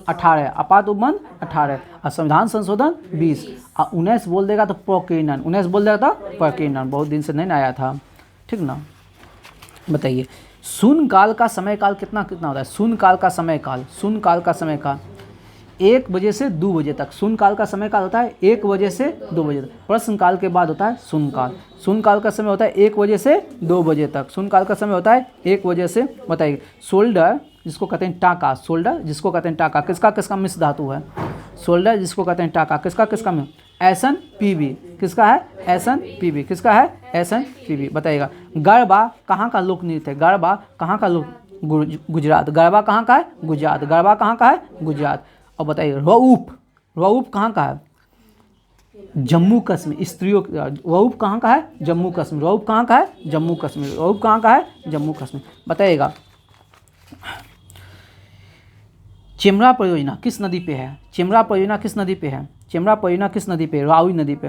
18, आपात उपबंध 18, और संविधान संशोधन 20, और 19 बोल देगा तो प्रकीर्णन, 19 बोल देगा तो प्रकीर्णन, बहुत दिन से नहीं आया था, ठीक ना। बताइए शून्य काल का समय काल कितना होता है? शून्य काल का समय काल 1 बजे से 2 बजे तक। शून्य काल का समय काल होता है 1 बजे से 2 बजे तक। प्रश्न काल के बाद होता है शून्य काल। शून्य काल का समय होता है 1 बजे से 2 बजे तक। शून्य काल का समय होता है 1 बजे से। बताइए शोल्डर जिसको कहते हैं टाका, शोल्डर जिसको कहते हैं टाका, किसका किसका मिश्र धातु है? शोल्डर जिसको कहते हैं टाका, किसका किसका मिश्र? SNPB, किसका है? SNPB, किसका है? SNPB। बताइएगा गरबा कहाँ का लोक नृत्य है? गरबा कहाँ का लोक? गुजरात। गरबा कहाँ का है? गुजरात। गरबा कहाँ का है? गुजरात। और बताइए रऊफ कहाँ का है? जम्मू कश्मीर। स्त्रियों रऊफ कहाँ का है? जम्मू कश्मीर। रऊफ कहाँ का है? जम्मू कश्मीर। रऊफ कहाँ का है? जम्मू कश्मीर। बताइएगा चेमरा परियोजना किस नदी पे है? चेमरा परियोजना किस नदी पे है? चेमरा परियोजना किस नदी पे? रावी नदी पे।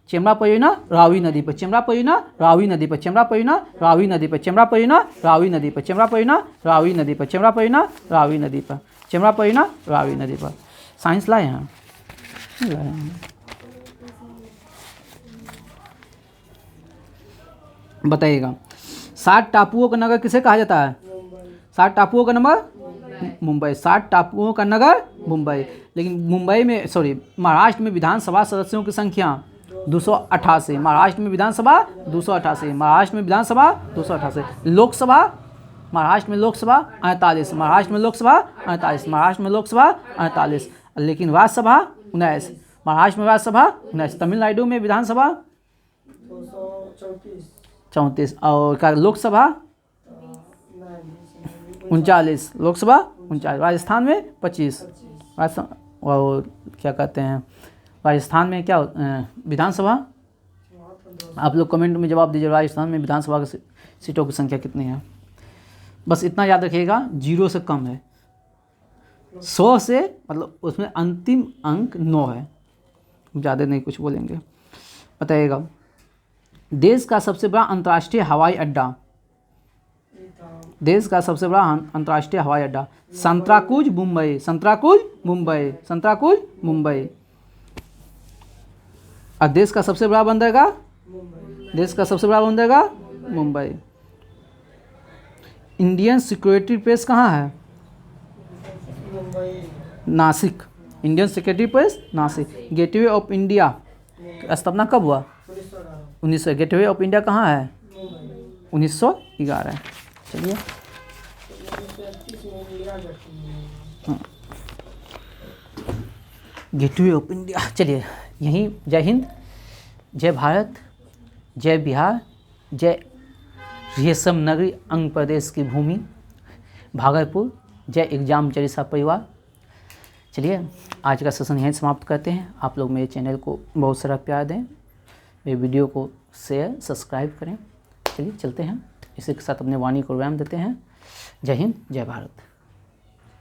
चेम्बा परियोजना रावी नदी पर, चेम्बा परियोजना रावी नदी पर, चेम्बा परियोजना रावी नदी पर, चेम्बा परियोजना रावी नदी पर, चेम्बा परियोजना रावी नदी पर, चेम्बा परियोजना रावी नदी पर, चेम्बा परियोजना रावी नदी पर। साइंस लाए हैं, बताइएगा। 60 टापुओं का नगर किसे कहा जाता है? 60 टापुओं का नंबर मुंबई, 60 टापुओं का नगर मुंबई। लेकिन मुंबई में महाराष्ट्र में विधानसभा सदस्यों की संख्या 288, महाराष्ट्र में विधानसभा 288, महाराष्ट्र में विधानसभा 288, लोकसभा महाराष्ट्र में लोकसभा 48, महाराष्ट्र में लोकसभा 48, महाराष्ट्र में लोकसभा 48, लेकिन राज्यसभा 19, महाराष्ट्र में राज्यसभा 19, तमिलनाडु में विधानसभा 34 और लोकसभा 39, लोकसभा 39, राजस्थान में 25, और क्या कहते हैं राजस्थान में क्या विधानसभा, आप लोग कमेंट में जवाब दीजिए, राजस्थान में विधानसभा की सीटों की संख्या कितनी है। बस इतना याद रखिएगा, 0 से कम है, 100 से मतलब उसमें अंतिम अंक 9 है, ज़्यादा नहीं कुछ बोलेंगे। बताइएगा, देश का सबसे बड़ा अंतर्राष्ट्रीय हवाई अड्डा, देश का सबसे बड़ा अंतर्राष्ट्रीय हवाई अड्डा संतराकुज मुंबई, संतराकुज मुंबई, संतराकुज मुंबई। और देश का सबसे बड़ा बंदरगाह, देश का सबसे बड़ा बंदरगाह मुंबई। इंडियन सिक्योरिटी प्रेस कहाँ है? Nashik, Indian security press Nashik. Gateway of India स्थापना कब हुआ? 1900। गेटवे ऑफ इंडिया कहाँ है? 1911। चलिए, गेटवे ऑफ इंडिया। चलिए यहीं, जय हिंद, जय भारत, जय बिहार, जय रेशम नगरी अंग प्रदेश की भूमि भागलपुर, जय एग्जाम चरिसा परिवार। चलिए आज का सेशन यहीं समाप्त करते हैं। आप लोग मेरे चैनल को बहुत सारा प्यार दें, मेरे वीडियो को शेयर सब्सक्राइब करें। चलिए चलते हैं, इसी के साथ अपने वाणी को विराम देते हैं। जय हिंद, जय भारत।